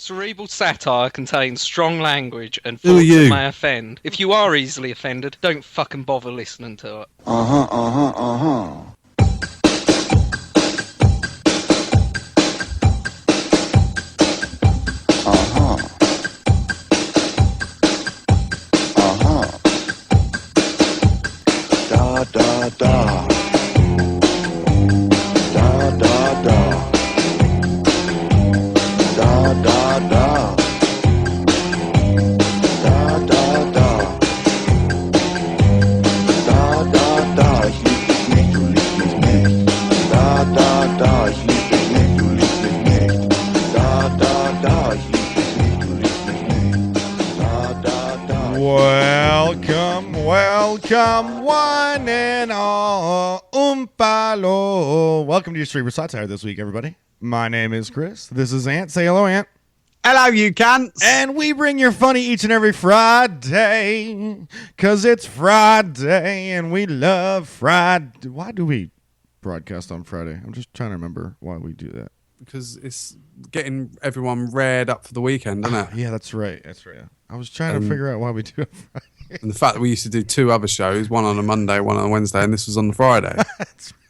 Cerebral satire contains strong language and Who are thoughts that you? may offend. If you are easily offended, don't fucking bother listening to it. Uh-huh, uh-huh, uh-huh. Uh-huh. Uh-huh. Da da da. Da da da. Da da da. Da da da. Da da da. Hier ist nicht, du liebst mich nicht. Da da da. Hier ist nicht, du liebst mich nicht. Da da da. Hier ist nicht, du liebst mich nicht. Da da da. Welcome, one and all, umpalo. Welcome to your Cerebral Satire this week, everybody. My name is Chris. This is Ant. Say hello, Ant. Hello, you cunts. And we bring you funny each and every Friday, because it's Friday, and we love Friday. Why do we broadcast on Friday? I'm just trying to remember why we do that. Because it's getting everyone reared up for the weekend, isn't it? Yeah, that's right. That's right. I was trying to figure out why we do it Friday. And the fact that we used to do two other shows, one on a Monday, one on a Wednesday, and this was on the Friday. That's right.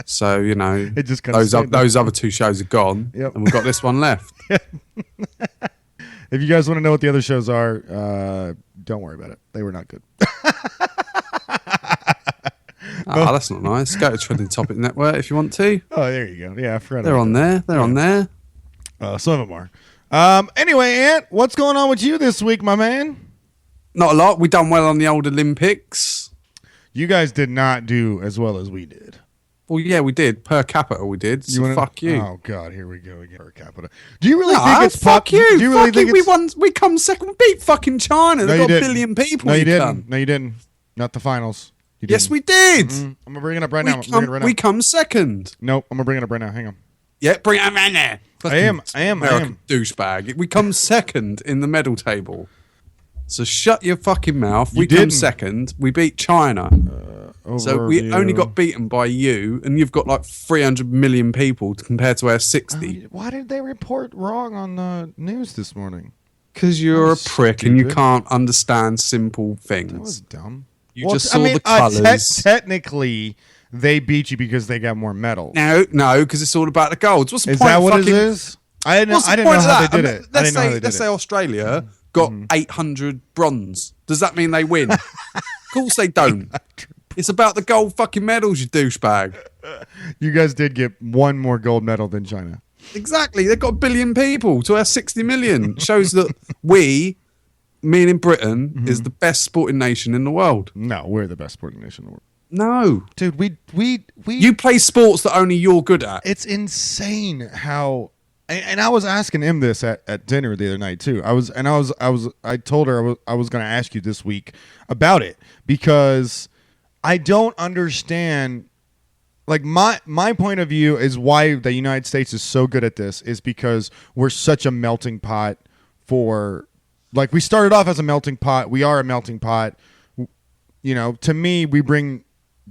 So, you know, It just kinda stayed those other two shows are gone, Yep. and we've got this one left. If you guys want to know what the other shows are, don't worry about it. They were not good. Oh, that's not nice. Go to Trending Topic Network if you want to. Oh, there you go. Yeah, I forgot. They're about on there. They're on there. that. Some of them are. Anyway, Ant, what's going on with you this week, my man? Not a lot. We done well on the old Olympics. You guys did not do as well as we did. Well, yeah, we did. Per capita, we did. So fuck you. Oh God, here we go again. Per capita. Do you really No, think it's fuck you. Do you really Fuck think you. it's? We come second. We beat fucking China. No, They've you got a didn't. billion people. No, you didn't. cunt. No, you didn't. Not the finals. You Yes, didn't. we did. I'm gonna bring it up right now. We come second. Nope, I'm gonna bring it up right now. Hang on. Yeah, bring it right there. I am. American douchebag. We come second in the medal table. So shut your fucking mouth. We come didn't. second. We beat China. So we only got beaten by you, and you've got like 300 million people compared to our 60. Why did they report wrong on the news this morning? Because you're a was prick and you stupid. can't understand simple things. That was dumb. You just saw the colours. Technically, they beat you because they got more medals. No, because it's all about the golds. What's the Is point? that of what it fucking- is? I didn't What's the know point of how that? they did it. I didn't know how they did Let's say it. Australia got 800 bronze. Does that mean they win? Of course they don't. It's about the gold fucking medals, you douchebag. You guys did get one more gold medal than China. Exactly. They've got a billion people to our 60 million. Shows that we, meaning in Britain, is the best sporting nation in the world. No, we're the best sporting nation in the world. No. Dude, we You play sports that only you're good at. it's insane how and I was asking him this at dinner the other night too. I told her I was going to ask you this week about it because I don't understand. Like my point of view is why the United States is so good at this is because we're such a melting pot for, like, we started off as a melting pot. We are a melting pot. You know, to me, we bring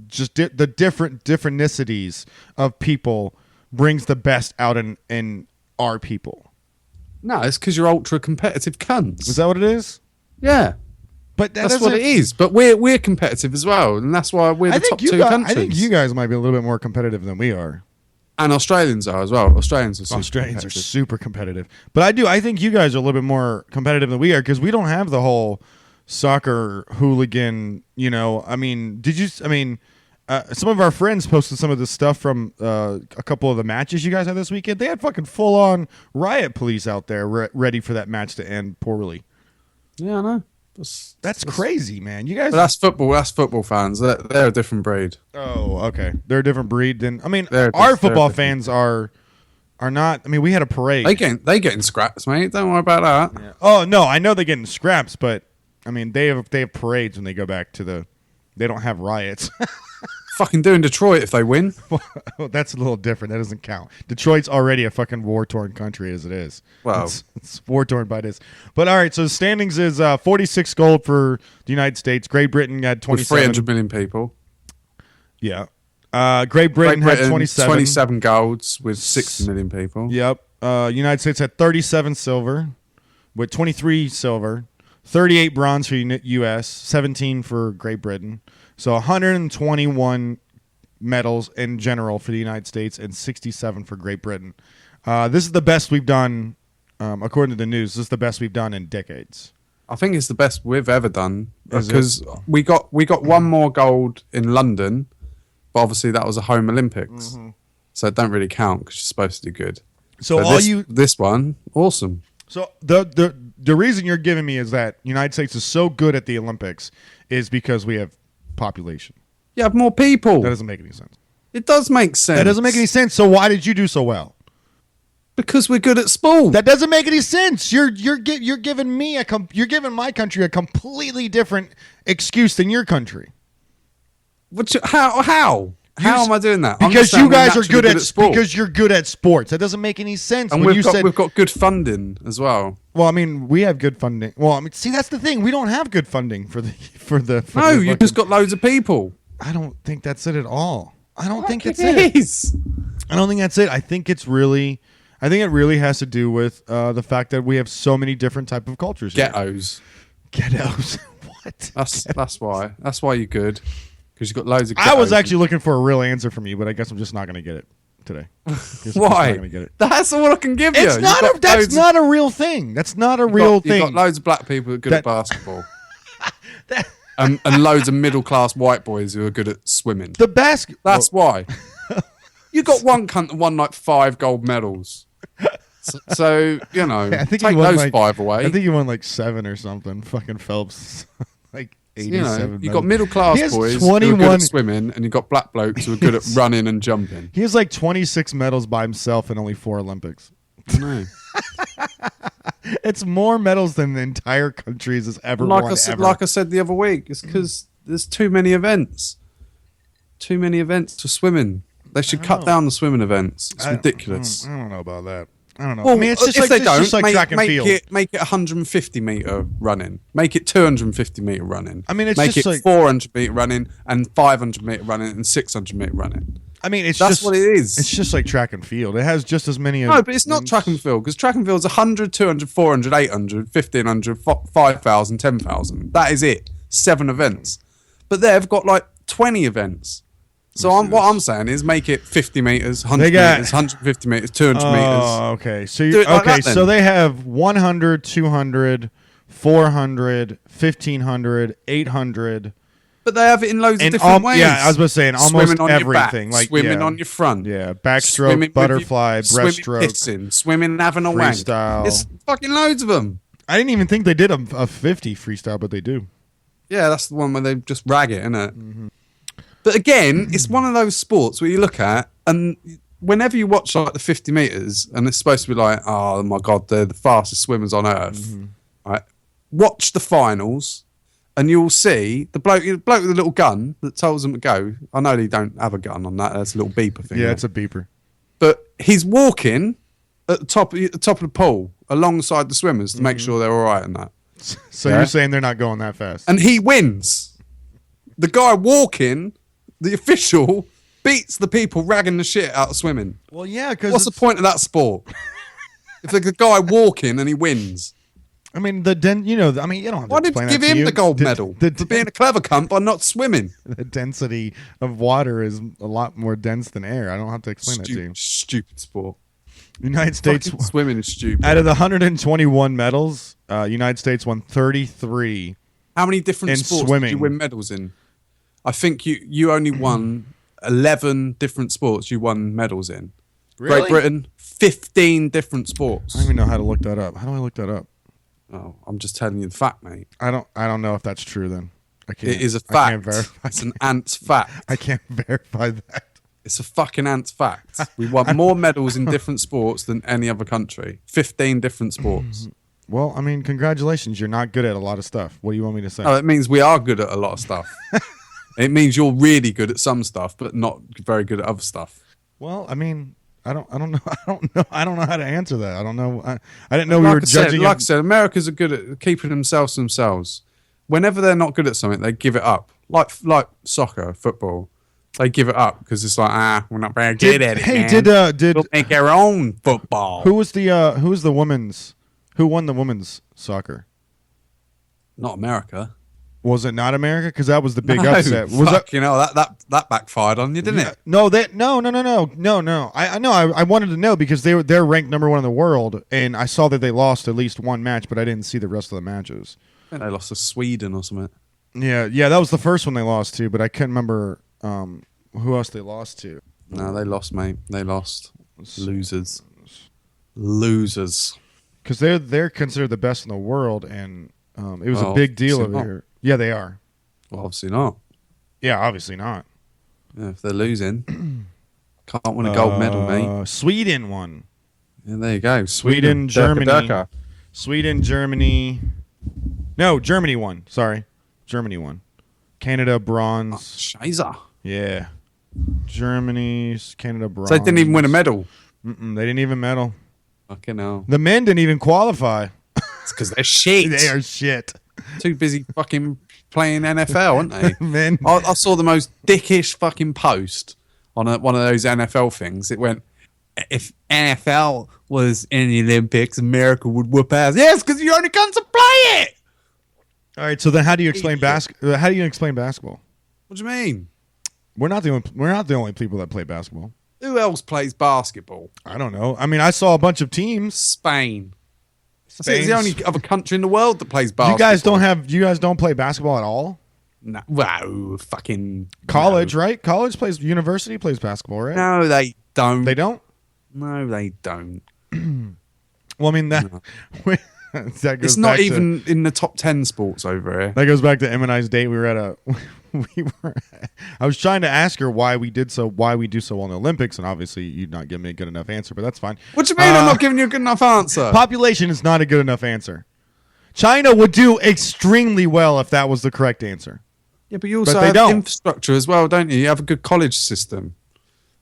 just the differenticities of people brings the best out in our people. No, it's because you're ultra competitive cunts. Is that what it is? Yeah. But That's what it is. But we're competitive as well, and that's why we're the top two countries. I think you guys might be a little bit more competitive than we are. And Australians are as well. Australians are Super competitive. But I think you guys are a little bit more competitive than we are because we don't have the whole soccer hooligan, you know. I mean, some of our friends posted some of the stuff from a couple of the matches you guys had this weekend. They had fucking full-on riot police out there ready for that match to end poorly. Yeah, I know. That's crazy, man. You guys. But that's football. That's football fans. They're a different breed. Oh, okay. They're a different breed than. I mean, They're our different. football fans are not. I mean, we had a parade. They get in scraps, mate. Don't worry about that. Yeah. Oh no, I know they get in scraps, but I mean, they have parades when they go back to the. They don't have riots. Fucking do in Detroit if they win. Well, that's a little different. That doesn't count. Detroit's already a fucking war-torn country as it is. Well, it's war-torn by this. But all right, so the standings is 46 gold for the United States. Great Britain had 27. With 300 million people. Yeah. Great Britain had 27. 27 golds with 60 million people. Yep. United States had 37 silver, with 23 silver, 38 bronze for U.S., 17 for Great Britain. So 121 medals in general for the United States and 67 for Great Britain. This is the best we've done, according to the news. This is the best we've done in decades. I think it's the best we've ever done because we got one more gold in London, but obviously that was a home Olympics, so it don't really count because you're supposed to do good. So this one, awesome. So the reason you're giving me is that United States is so good at the Olympics is because we have population. You have more people. That doesn't make any sense. It does make sense. That doesn't make any sense. So why did you do so well? Because we're good at sport. That doesn't make any sense. You're giving me you're giving my country a completely different excuse than your country. How am I doing that? Because you guys are good at sport. Because you're good at sports. That doesn't make any sense. And we've got good funding as well. Well, I mean, we have good funding. Well, I mean, see, that's the thing. We don't have good funding for the. No, you've just got loads of people. I don't think that's it at all. I don't think that's it. I don't think that's it. I think it really has to do with the fact that we have so many different type of cultures. Ghettos. What? That's why. That's why you're good. Because you've got loads of. I was actually looking for a real answer from you, but I guess I'm just not going to get it today. Why? That's all I can give you. That's not a real thing. That's not a real thing. You've got loads of black people who are good at basketball. And loads of middle class white boys who are good at swimming. That's why. You got one cunt that won like 5 gold medals. So you know, I think take those 5 away. I think he won like 7 or something. Fucking Phelps, like 87. You got middle class boys who are good at swimming, and you got black blokes who are good at running and jumping. He has like 26 medals by himself in only 4 Olympics. No. It's more medals than the entire countries has ever won. Like I said the other week, it's because there's too many events. Too many events for swimming. They should cut down the swimming events. It's ridiculous. I don't know about that. I don't know. Well, I mean, it's just like track and field. Make it 150 meter running. Make it 250 meter running. I mean, it's make just it like 400 meter running and 500 meter running and 600 meter running. I mean, that's what it is. It's just like track and field. It has just as many. No, but it's not track and field because track and field is 100, 200, 400, 800, 1500, 5,000, 10,000. That is it. 7 events. But they've got like 20 events. So what I'm saying is make it 50 meters, 100 meters, 150 meters, 200 meters. Oh, okay. So they have 100, 200, 400, 1500, 800. But they have it in loads of different ways. Yeah, I was about to say in almost on everything. Like swimming on your front. Yeah, backstroke, butterfly, breaststroke. Swimming having a wank. Freestyle. It's fucking loads of them. I didn't even think they did a 50 freestyle, but they do. Yeah, that's the one where they just rag it, isn't it? Mm-hmm. But again, it's one of those sports where you look at, and whenever you watch like the 50 meters, and it's supposed to be like, oh my God, they're the fastest swimmers on earth. Mm-hmm. Right? Watch the finals, and you'll see the bloke with the little gun that tells them to go. I know they don't have a gun on that. That's a little beeper thing. Yeah, it's a beeper. But he's walking at the top of the pool alongside the swimmers to make sure they're all right in that. So you're saying they're not going that fast? And he wins. The guy walking, the official, beats the people ragging the shit out of swimming. Well, yeah, because what's the point of that sport? If the guy walking and he wins. I mean, you don't have to Why did you give him the gold medal for being a clever cunt by not swimming? The density of water is a lot more dense than air. I don't have to explain that to you. Stupid sport. United States swimming is stupid. Out of the 121 medals, United States won 33. How many different sports did you win medals in? I think you only won 11 different sports you won medals in. Really? Great Britain, 15 different sports. I don't even know how to look that up. How do I look that up? Oh, I'm just telling you the fact, mate. I don't know if that's true then. I can't. It is a fact. I can't verify. It's an ant's fact. I can't verify that. It's a fucking ant's fact. We won more medals in different sports than any other country. 15 different sports. Well, I mean, congratulations. You're not good at a lot of stuff. What do you want me to say? Oh, it means we are good at a lot of stuff. It means you're really good at some stuff, but not very good at other stuff. Well, I mean, I don't know. I don't know how to answer that. I don't know. I didn't know we were judging. Like I said, Americans are good at keeping themselves to themselves. Whenever they're not good at something, they give it up. Like soccer, football. They give it up because it's like, we're not very good at it. Hey, man. did We'll make our own football. who won the women's soccer? Not America. Was it not America? Because that was the big No, upset. Was fuck, that? you know that backfired on you, didn't it? No. No. I know. I wanted to know because they're ranked number 1 in the world, and I saw that they lost at least one match, but I didn't see the rest of the matches. I think they lost to Sweden or something. Yeah, that was the first one they lost to, but I couldn't remember who else they lost to. No, they lost, mate. They lost. Losers. Because they're considered the best in the world, and it was a Well, big deal over obviously not. here. Yeah, they are. Well, obviously not. Yeah, obviously not. Yeah, if they're losing, can't win a gold medal, mate. Sweden won. Yeah, there you go. Sweden, Germany. Durka. Sweden, Germany. No, Germany won. Sorry. Germany won. Canada, bronze. Scheiße. Yeah. Germany, Canada, bronze. So they didn't even win a medal. They didn't even medal. Fucking hell. The men didn't even qualify. It's because they're shit. They are shit. Too busy fucking playing NFL, aren't they? Men. I saw the most dickish fucking post on one of those NFL things. It went, if NFL was in the Olympics, America would whoop ass. Yes, because you only come to play it. All right, so then how do you explain How do you explain basketball? What do you mean? We're not the only people that play basketball. Who else plays basketball? I don't know. I mean, I saw a bunch of teams. Spain. It's the only other country in the world that plays basketball. You guys don't play basketball at all? No. Wow, fucking College, no. right? University plays basketball, right? No, they don't. They don't? No, they don't. Well, I mean, that goes It's not back to- even in the top 10 sports over here. That goes back to Em and I's date. We were at a. I was trying to ask her why we do so well in the Olympics, and obviously you'd not give me a good enough answer. But that's fine. What do you mean I'm not giving you a good enough answer? Population is not a good enough answer. China would do extremely well if that was the correct answer. Yeah, but you also they have don't. infrastructure as well, don't you? You have a good college system,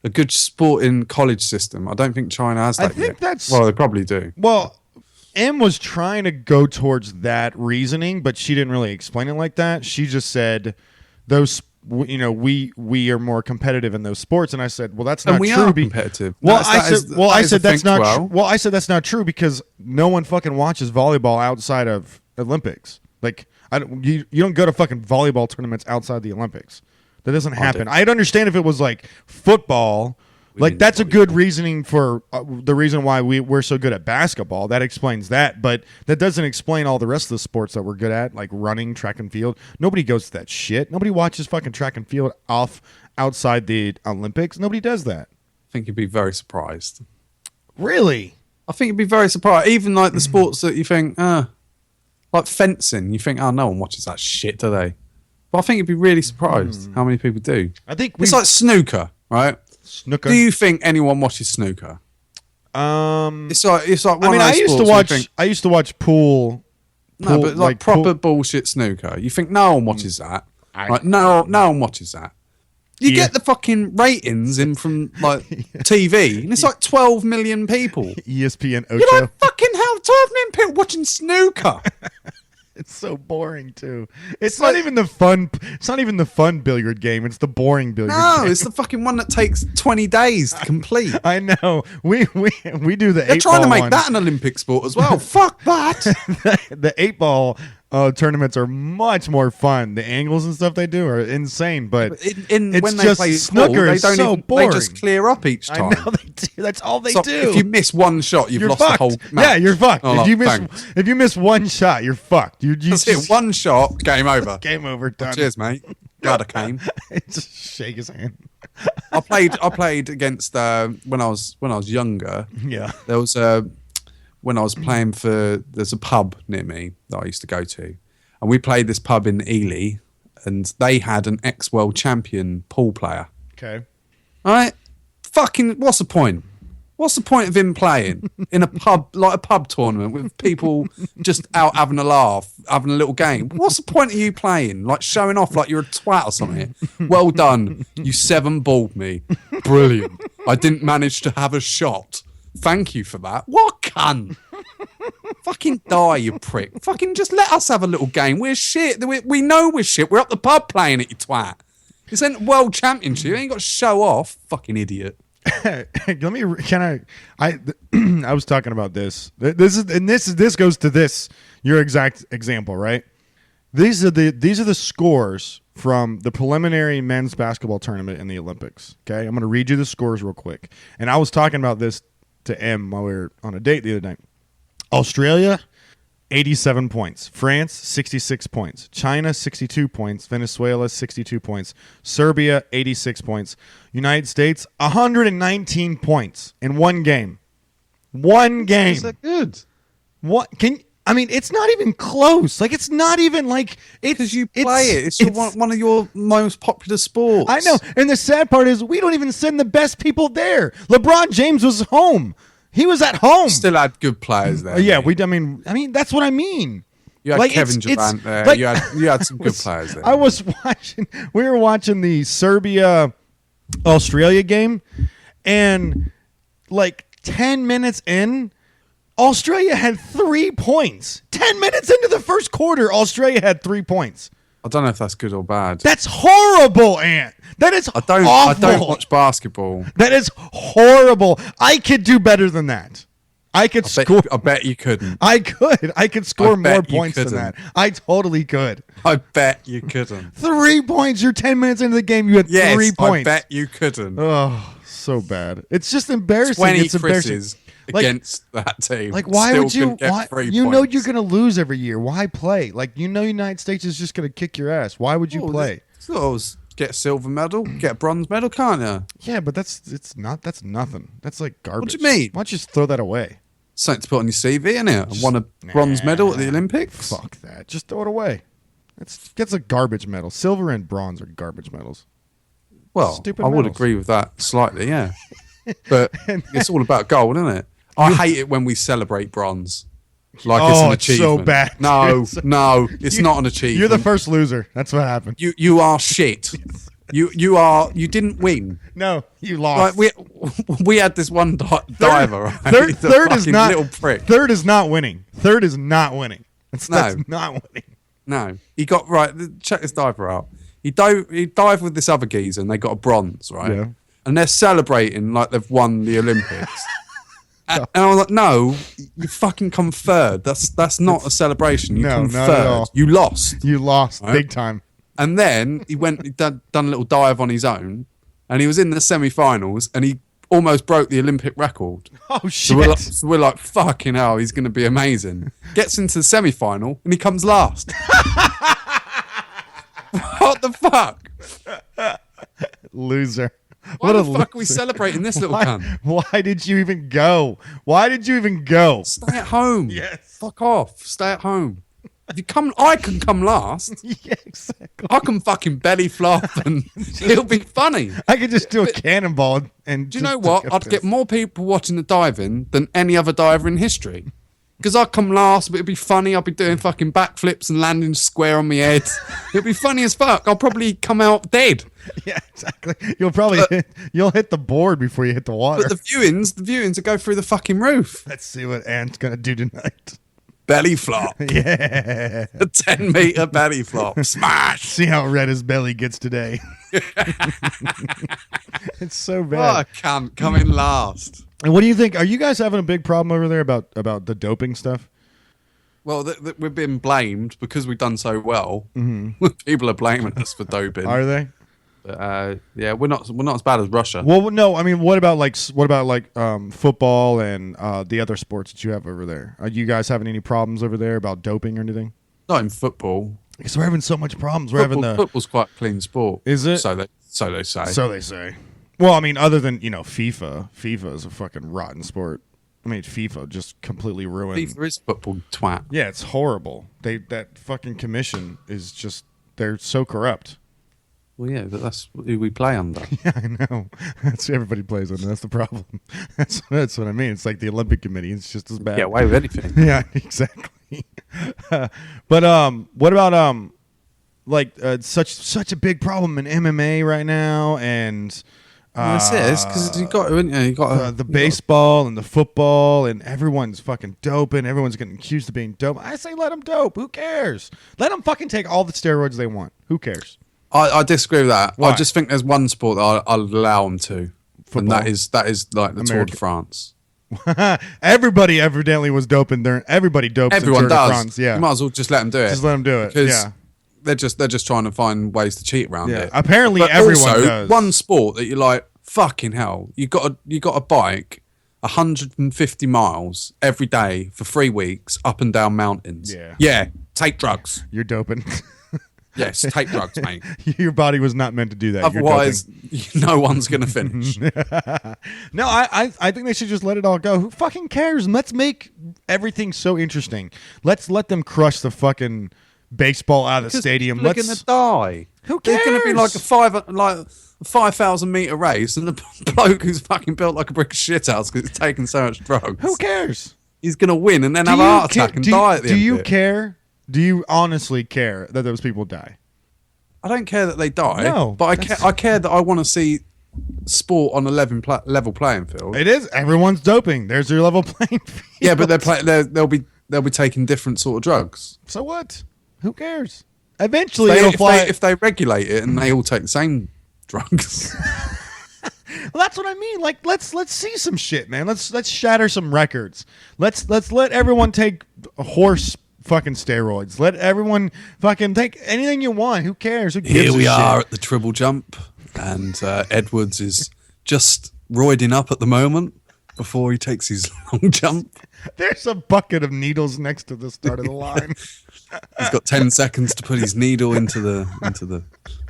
a good sporting college system. I don't think China has that I think yet. that's- Well, they probably do. Well, Em was trying to go towards that reasoning, but she didn't really explain it like that. She just said we are more competitive in those sports, and I said, well, that's not And we true. are competitive. Well, That I is said the that's thing not. well. Well, I said that's not true because no one fucking watches volleyball outside of Olympics. Like, you don't go to fucking volleyball tournaments outside the Olympics. That doesn't happen. I'd understand if it was like football. Like, that's a good reasoning for the reason why we're so good at basketball. That explains that, but that doesn't explain all the rest of the sports that we're good at, like running, track and field. Nobody goes to that shit. Nobody watches fucking track and field outside the Olympics. Nobody does that. I think you'd be very surprised. Really? I think you'd be very surprised. Even like the sports that you think, like fencing, you think, no one watches that shit, do they? But I think you'd be really surprised how many people do. I think It's like snooker, right? snooker. Do you think anyone watches snooker? It's like one I mean, of those I used to sports where you watch. think, I used to watch pool. no, but like proper pool- bullshit snooker. You think no one watches that? I- Right? No one watches that. You Yeah. get the fucking ratings in from like TV, and it's like 12 million people. ESPN Ocho. You're like, fucking hell, 12 million people watching snooker. It's so boring too. It's not even the fun. It's not even the fun billiard game. It's the boring billiard. No, game. it's the fucking one that takes 20 days to complete. I know. We do the. They're eight trying to ball make one. that an Olympic sport as well. Fuck that. The 8-ball tournaments are much more fun. The angles and stuff they do are insane. But It's when when they just play snooker pool, they is don't so even, boring. They just clear up each I time. know they do. That's all they So do. if you miss one shot, you've You're lost fucked. the whole match. Yeah, you're fucked. Oh, If you miss one shot, you're fucked. You That's just it. One shot, game over. game over. Done. Cheers, mate. Glad I came. Just shake his hand. I played against when I was younger. Yeah. There was when I was playing there's a pub near me that I used to go to, and we played this pub in Ely, and they had an ex-world champion pool player. Okay. All right, fucking, what's the point? What's the point of him playing in a pub, like a pub tournament with people just out having a laugh, having a little game? What's the point of you playing? Like showing off like you're a twat or something? Well done. You 7-balled me. Brilliant. I didn't manage to have a shot. Thank you for that. What cunt? Fucking die, you prick. Fucking just let us have a little game. We're shit. We know we're shit. We're up the pub playing it, you twat. It's a world championship. You ain't got to show off, fucking idiot. Let me. Can I? I was talking about this. This goes to this. Your exact example, right? These are the scores from the preliminary men's basketball tournament in the Olympics. Okay, I'm going to read you the scores real quick. And I was talking about this to Em while we were on a date the other night. Australia, 87 points. France, 66 points. China, 62 points. Venezuela, 62 points. Serbia, 86 points. United States, 119 points in one game. One game. Is that good? What can? I mean, it's not even close. Like, it's not even like it's Because you play it. It's one of your most popular sports. I know. And the sad part is we don't even send the best people there. LeBron James was home. He was at home. Still had good players there. Yeah, mate. I mean, that's what I mean. You had like, Kevin Durant there. like- you had some good players there. We were watching the Serbia Australia game, and like 10 minutes in, Australia had 3 points. 10 minutes into the first quarter, Australia had 3 points. I don't know if that's good or bad. That's horrible, Ant. That is I don't awful. watch basketball. That is horrible. I could do better than that. I could score. I bet you couldn't. I could score I bet more you points than couldn't. that. I totally could. I bet you couldn't. 3 points. You're 10 minutes into the game. You had Yes, 3 points. I bet you couldn't. Oh, so bad. It's just embarrassing. 20 It's embarrassing. Chris's Like- against that team. Like, why Still would you? couldn't get Why, 3 you know points. you're going to lose every year. Why play? Like, you know, United States is just going to kick your ass. Why would you Oh, play? Get a silver medal, get a bronze medal, can't you? Yeah, but that's nothing. That's like garbage. What do you mean? Why don't you just throw that away? Something to put on your CV, innit? I won a bronze medal at the Olympics. Fuck that. Just throw it away. That's a garbage medal. Silver and bronze are garbage medals. Well, Stupid I would medals. agree with that slightly, yeah. But it's all about gold, isn't it? I hate it when we celebrate bronze. Like it's Oh, an it's so achievement. bad. No, no, it's not an achievement. You're the first loser. That's what happened. You are shit. You didn't win. No, you lost. Like we had this one diver. Right? Third, The third is fucking not little prick. Third is not winning. Third is not winning. That's not winning. No, he got right. Check this diver out. He dived with this other geezer, and they got a bronze, right? Yeah. And they're celebrating like they've won the Olympics. And I was like, no, you fucking come third. That's not a celebration. You No, come not at third. all. You lost. You lost Right. big time. And then he done a little dive on his own, and he was in the semi-finals, and he almost broke the Olympic record. Oh So shit! we're like, fucking hell, he's going to be amazing. Gets into the semi-final, and he comes last. What the fuck? Loser. Why the a fuck are we celebrating this little cunt? Why did you even go? Why did you even go? Stay at home. Yes. Fuck off. Stay at home. If you come, I can come last. Yeah, exactly. I can fucking belly flop, and it'll be funny. I could just do a cannonball and. Do you know what? I'd get more people watching the diving than any other diver in history. Because I'd come last, but it'd be funny. I'd be doing fucking backflips and landing square on my head. It'd be funny as fuck. I'll probably come out dead. Yeah, exactly. You'll hit the board before you hit the water. But the viewings will go through the fucking roof. Let's see what Ant's gonna do tonight. Belly flop. Yeah. A 10-meter belly flop. Smash. See how red his belly gets today. It's so What bad. a cunt coming last. And what do you think? Are you guys having a big problem over there about the doping stuff? Well, we've been blamed because we've done so well. Mm-hmm. People are blaming us for doping. Are they? But, yeah, we're not as bad as Russia. Well, no. I mean, what about football and the other sports that you have over there? Are you guys having any problems over there about doping or anything? Not in football. Because we're having so much problems. We're having Football's quite a clean sport. Is it? So they say. So they say. Well, I mean, other than FIFA. FIFA is a fucking rotten sport. I mean, FIFA just completely ruined. FIFA is football twat. Yeah, it's horrible. That fucking commission is just, they're so corrupt. Well, yeah, but that's who we play under. Yeah, I know. That's everybody plays under. That's the problem. That's what I mean. It's like the Olympic Committee. It's just as bad. Get away with anything. Yeah, exactly. But what about such a big problem in MMA right now, and That's it. It's because you got, you got the baseball and the football, and everyone's fucking doping. Everyone's getting accused of being dope. I say let them dope. Who cares? Let them fucking take all the steroids they want. Who cares? I disagree with that. Why? I just think there's one sport that I'll allow them to, Football? and that is like the Tour American. de France. Everybody evidently was doping there. Everybody dopes Everyone in Tour de does. France. Yeah, You might as well just let them do it. just let them do it. because Yeah, they're just trying to find ways to cheat around yeah. it. Apparently, But everyone also, does. one sport that you're like, fucking hell, you got a bike 150 miles every day for 3 weeks up and down mountains. Yeah. Take drugs. You're doping. Yes, take drugs, mate. Your body was not meant to do that. Otherwise, no one's gonna finish. No, I think they should just let it all go. Who fucking cares? Let's make everything so interesting. Let's let them crush the fucking baseball out of the stadium. They're gonna die. Who There's gonna be cares? like a 5,000 meter race, and the bloke who's fucking built like a brick of shit house because it's taken so much drugs. Who cares? He's gonna win and then have a heart attack and die at the do end you of it. care? Do you honestly care that those people die? I don't care that they die. No, but I care that I want to see sport on a level playing field. It is. Everyone's doping. There's your level playing field. Yeah, but they'll be taking different sort of drugs. So what? Who cares? Eventually, it'll fly. If they regulate it and they all take the same drugs. Well, that's what I mean. Like, let's see some shit, man. Let's shatter some records. Let's let everyone take horse fucking steroids. Let everyone fucking take anything you want. Who cares? Who gives Here a we shit? are at the triple jump, and Edwards is just roiding up at the moment before he takes his long jump. There's a bucket of needles next to the start of the line. He's got 10 seconds to put his needle into the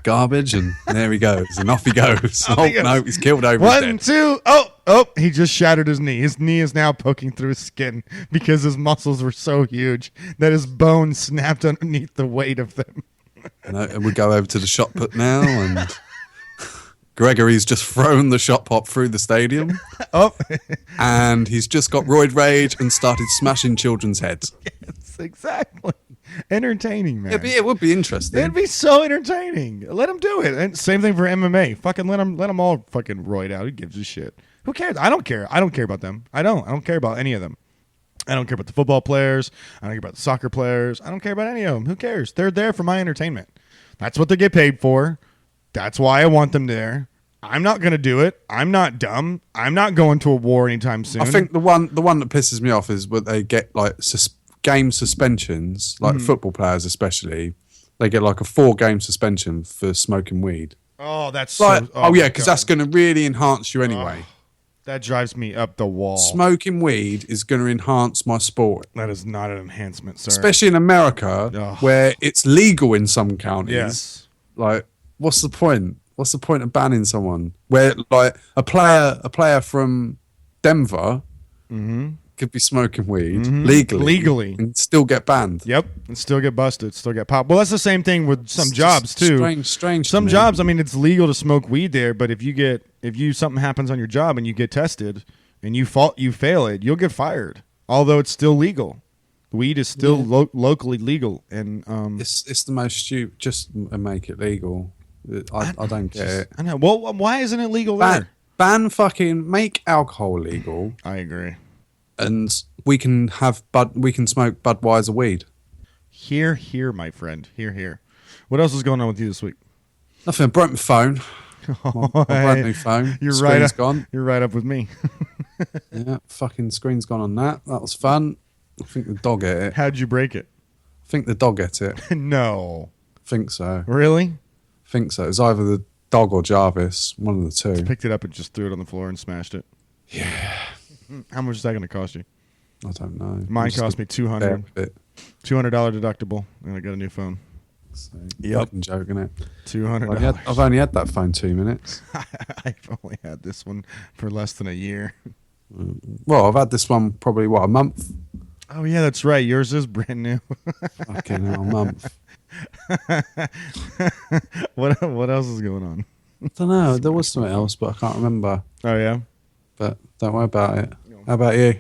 garbage, and there he goes, and off he goes. Off he goes. No, he's killed over. One, He's dead. two, oh, he just shattered his knee. His knee is now poking through his skin because his muscles were so huge that his bones snapped underneath the weight of them. And we go over to the shot put now, and Gregory's just thrown the shot pop through the stadium, Oh, and he's just got roid rage and started smashing children's heads. yes, exactly. Entertaining, man. It would be interesting. It'd be so entertaining. Let him do it. And same thing for MMA. Fucking let them all fucking roid out. Who gives a shit? Who cares? I don't care. I don't care about them. I don't care about any of them. I don't care about the football players. I don't care about the soccer players. I don't care about any of them. Who cares? They're there for my entertainment. That's what they get paid for. That's why I want them there. I'm not going to do it. I'm not dumb. I'm not going to a war anytime soon. I think the one that pisses me off is when they get like game suspensions, like football players especially. They get like a 4-game suspension for smoking weed. Oh, that's Like, so... yeah, my because God. that's going to really enhance you anyway. That drives me up the wall. Smoking weed is going to enhance my sport, That is not an enhancement, sir. especially in America, Ugh. where it's legal in some counties. Yes. Like, what's the point? What's the point of banning someone? Where like a player from Denver could be smoking weed legally and still get banned. Yep, and still get busted, still get popped. Well, that's the same thing with some jobs too. Strange. Some to me. jobs, I mean, it's legal to smoke weed there, but if something happens on your job and you get tested and you fail it, you'll get fired. Although it's still legal, weed is still locally legal, and It's the most stupid. Just make it legal. I don't get it. I know. Well, why isn't it legal Ban there? fucking make alcohol legal, I agree. and we can smoke Budweiser weed. Here, my friend. Here. What else is going on with you this week? Nothing. I broke my phone. My brand new phone. You're Screen's right. gone. You're right up with me. Yeah, fucking screen's gone on that. That was fun. I think the dog ate it. How'd you break it? I think the dog ate it. No, Think so. really? Think so. It was either the dog or Jarvis. One of the two. Picked it up and just threw it on the floor and smashed it. Yeah. How much is that going to cost you? I don't know. Mine I'm just cost me gonna $200. bear with it. $200 deductible, and I got a new phone. So, Yep. fucking joking it. $200. I've only had that phone 2 minutes. I've only had this one for less than a year. Well, I've had this one probably a month. Oh yeah, that's right. Yours is brand new. Fucking hell, a month. What else is going on? I don't know. There was something else, but I can't remember. Oh yeah. But don't worry about it. How about you?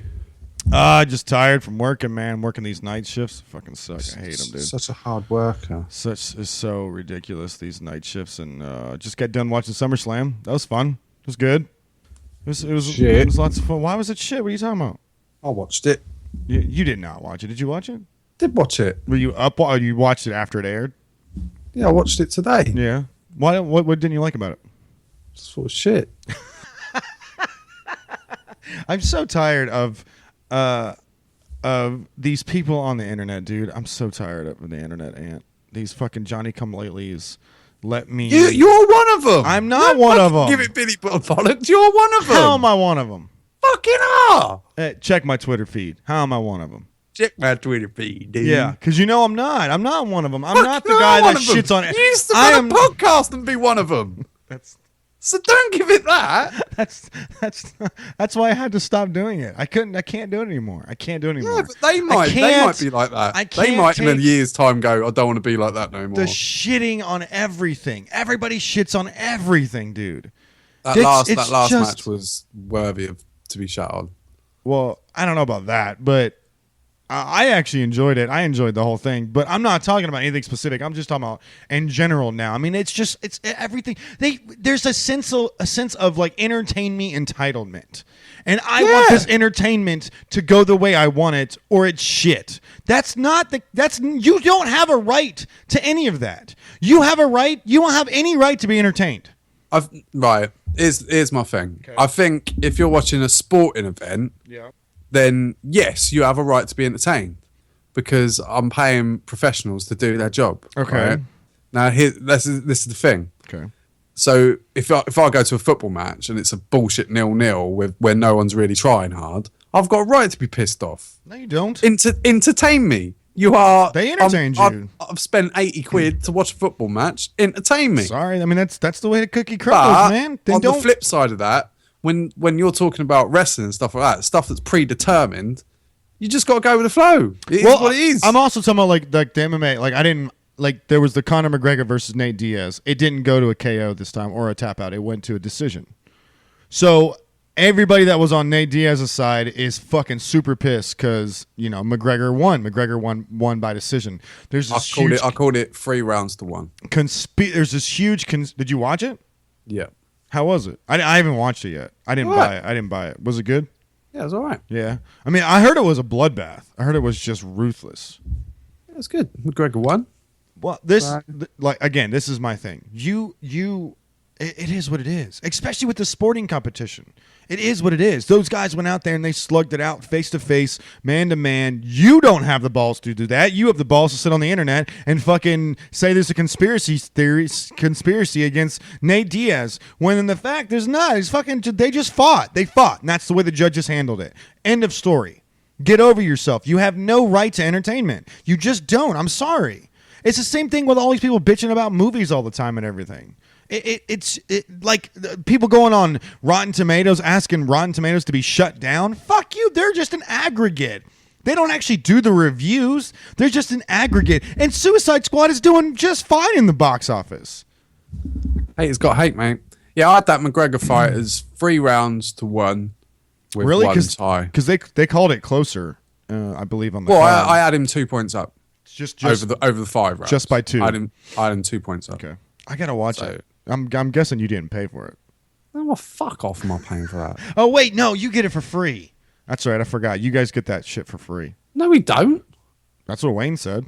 Just tired from working, man. Working these night shifts fucking suck. I hate them, dude. Such a hard worker. Such is so ridiculous, these night shifts, and just got done watching SummerSlam. That was fun. It was good. It was Shit. lots of fun. Why was it shit? What are you talking about? I watched it. You did not watch it. Did you watch it? Did watch it. Were you up? Or you watched it after it aired? Yeah, I watched it today. Yeah. Why? What didn't you like about it? It's full of shit. I'm so tired of these people on the internet, dude. I'm so tired of the internet, Ant. These fucking Johnny come latelys. Let me. You're one of them. I'm not one of them. Give it Billy Bollocks. You're one of them. How am I one of them? Fucking are. Check my Twitter feed. How am I one of them? Check my Twitter feed, dude. Yeah, because I'm not. I'm not one of them. I'm Fuck, not the you're guy one that of them. shits on it. You used to run a podcast and be one of them. So don't give it that. That's why I had to stop doing it. I can't do it anymore. I can't do it anymore. Yeah, but they might be like that. They might in a year's time go, I don't want to be like that no more. The shitting on everything. Everybody shits on everything, dude. That last match was worthy of to be shut on. Well, I don't know about that, but I actually enjoyed it. I enjoyed the whole thing, but I'm not talking about anything specific. I'm just talking about in general now. I mean, it's everything. There's a sense of like entertain me entitlement, and I want this entertainment to go the way I want it, or it's shit. You don't have a right to any of that. You have a right. You don't have any right to be entertained. Right. Here's my thing. Okay. I think if you're watching a sporting event, then yes, you have a right to be entertained because I'm paying professionals to do their job. Okay. Right? Now, this is the thing. Okay. So if I go to a football match and it's a bullshit 0-0 where no one's really trying hard, I've got a right to be pissed off. No, you don't. Entertain me. You are. They entertained you. I've spent 80 quid to watch a football match. Entertain me. Sorry, I mean that's the way the cookie crumbles, man. Then the flip side of that, when you're talking about wrestling and stuff like that, stuff that's predetermined, you just got to go with the flow. It is what it is. I'm also talking about like the MMA. Like I didn't like there was the Conor McGregor versus Nate Diaz. It didn't go to a KO this time or a tap out. It went to a decision. So everybody that was on Nate Diaz's side is fucking super pissed because McGregor won. McGregor won by decision. There's this I called it 3 rounds to 1. There's this huge. Did you watch it? Yeah. How was it? I haven't watched it yet. I didn't buy it. Was it good? Yeah, it was all right. Yeah. I mean, I heard it was a bloodbath. I heard it was just ruthless. Yeah, it was good. McGregor won. Well, this is my thing. It is what it is, especially with the sporting competition. It is what it is. Those guys went out there and they slugged it out face to face, man to man. You don't have the balls to do that. You have the balls to sit on the internet and fucking say there's a conspiracy against Nate Diaz. When in the fact there's not. They just fought. They fought, and that's the way the judges handled it. End of story. Get over yourself. You have no right to entertainment. You just don't. I'm sorry. It's the same thing with all these people bitching about movies all the time and everything. It's like people going on Rotten Tomatoes asking Rotten Tomatoes to be shut down. Fuck you. They're just an aggregate. They don't actually do the reviews. They're just an aggregate. And Suicide Squad is doing just fine in the box office. Hey, it's got hate, mate. Yeah, I had that McGregor fight as 3 rounds to 1 with really? one tie. Because they called it closer, I believe, on the Well, card. I had him 2 points up. Just over the 5 rounds. Just by 2. I had him 2 points up. Okay. I got to watch it. I'm guessing you didn't pay for it. Oh, well, fuck off. Am I paying for that? Oh, wait. No, you get it for free. That's right. I forgot. You guys get that shit for free. No, we don't. That's what Wayne said.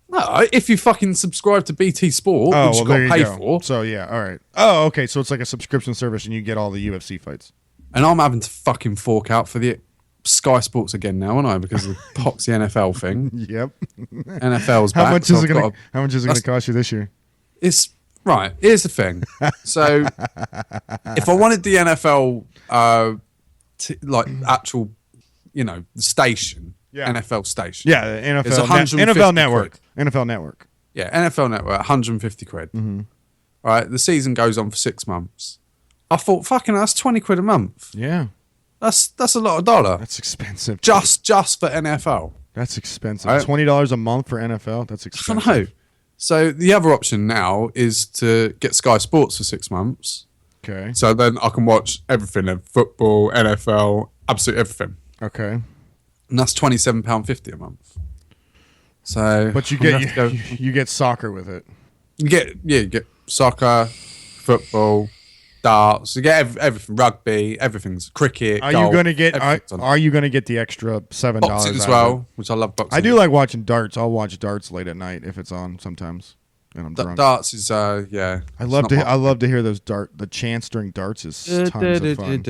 No, if you fucking subscribe to BT Sport, which you got to pay for. So, yeah. All right. Oh, okay. So it's like a subscription service and you get all the UFC fights. And I'm having to fucking fork out for the Sky Sports again now, aren't I? Because of the Poxy NFL thing. Yep. NFL's back. How much is it going to cost you this year? It's right. Here's the thing. So, if I wanted the NFL, actual, station, NFL station, NFL, it's NFL Network, quid. NFL Network, NFL Network, 150 quid. Mm-hmm. Right, the season goes on for 6 months. I thought, fucking, that's 20 quid a month. Yeah, that's a lot of dollar. That's expensive. Just for NFL. That's expensive. $20 a month for NFL. That's expensive. I know. So the other option now is to get Sky Sports for 6 months. Okay. So then I can watch everything: football, NFL, absolutely everything. Okay. And that's £27.50 a month. So, but you get soccer with it. You get soccer, football, darts. You get everything, rugby, everything's cricket. Are golf, you going to get? Are you going to get the extra $7 boxing as well? Which I love boxing. I do like watching darts. I'll watch darts late at night if it's on sometimes. and I'm drunk. Darts is yeah. I love to hear those the chants during darts is tons of fun.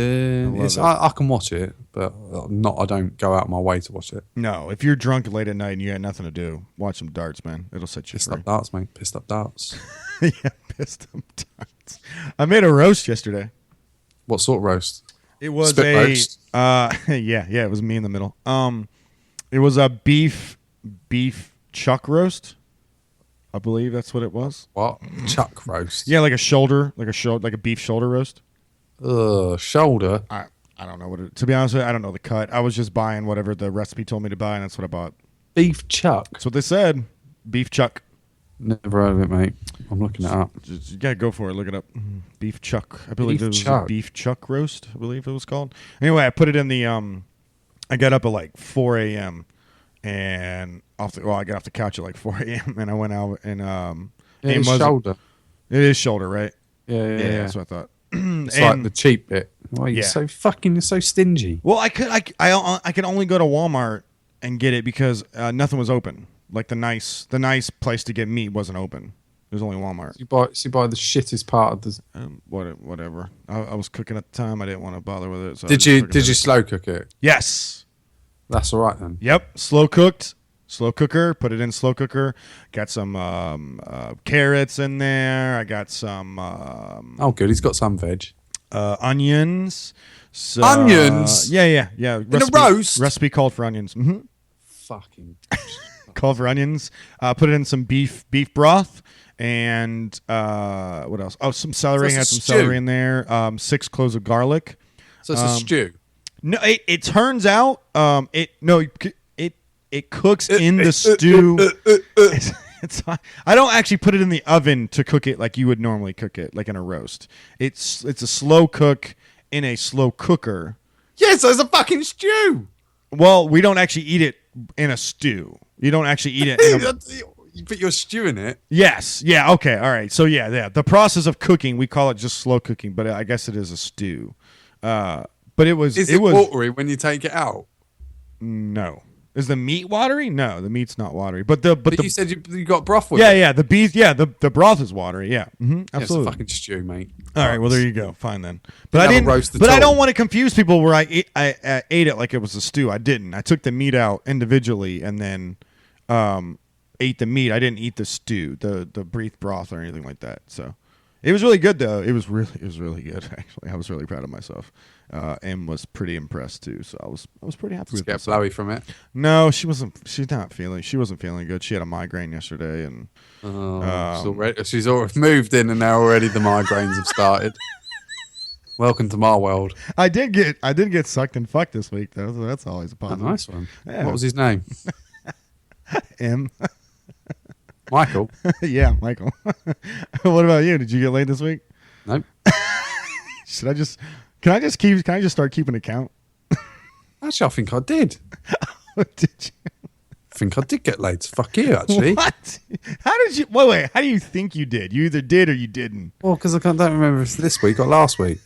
I can watch it, but I don't go out my way to watch it. No, if you're drunk late at night and you got nothing to do, watch some darts, man. It'll set you Pissed free. up darts, mate. Pissed up darts. Yeah, pissed up darts. I made a roast yesterday. What sort of roast? It was Spit roast? yeah, it was me in the middle. It was a beef chuck roast. I believe that's what it was. What? Chuck roast? Yeah, like a beef shoulder roast. Shoulder. I don't know what it. To be honest with you, I don't know the cut. I was just buying whatever the recipe told me to buy, and that's what I bought. Beef chuck. That's what they said. Beef chuck. Never heard of it, mate. I'm looking it up. You gotta go for it. Look it up. Beef chuck. I believe it was a beef chuck roast. I believe it was called. Anyway, I put it in the. I got up at like 4 a.m. and I got off the couch at like 4 a.m. and I went out and It's shoulder. It is shoulder, right? Yeah. That's what I thought. It's like the cheap bit. Why you're so stingy? Well, I could only go to Walmart and get it because nothing was open. Like the nice place to get meat wasn't open. It was only Walmart. You buy the shittest part of the. Whatever. I was cooking at the time. I didn't want to bother with it. So Did you slow cook it? Yes. That's all right then. Yep. Slow cooked. Slow cooker. Put it in slow cooker. Got some carrots in there. I got some. Oh, good. He's got some veg. Onions. So, onions. Yeah. In a roast. Recipe called for onions. Mm-hmm. Fucking. Called for onions. Put it in some beef broth. And what else? Oh, some celery. So had some celery in there. 6 cloves of garlic. So it's a stew. No, it turns out it cooks in the stew. I don't actually put it in the oven to cook it like you would normally cook it, like in a roast. It's a slow cook in a slow cooker. Yeah, so it's a fucking stew. Well, we don't actually eat it in a stew. You don't actually eat it in a... You put your stew in it. Yes. Yeah. Okay. All right. So yeah. The process of cooking, we call it just slow cooking, but I guess it is a stew. But it was. Is it watery when you take it out? No. Is the meat watery? No, the meat's not watery. But you said you got broth with it. Yeah. The beef. Yeah. The broth is watery. Yeah. Mm-hmm, absolutely. Yeah, it's a fucking stew, mate. All right. Well, there you go. Fine then. But I didn't didn't. roast But I don't want to confuse people where I ate it like it was a stew. I didn't. I took the meat out individually and then ate the meat. I didn't eat the stew, the beef broth or anything like that. So it was really good though. It was really good actually. I was really proud of myself. And was pretty impressed too. So I was pretty happy with it. Get blowy from it? No, she wasn't feeling good. She had a migraine yesterday and she's already moved in and now already the migraines have started. Welcome to my world. I did get sucked and fucked this week though, so that's always a positive. Oh, nice one. Yeah. What was his name? M. Michael. Yeah, Michael. What about you? Did you get laid this week? Nope. Can I just start keeping account? Actually, I think I did. Did you? I think I did get laid. Fuck you, actually. What? How did you? Wait. How do you think you did? You either did or you didn't. Well, because I don't remember if it's this week or last week.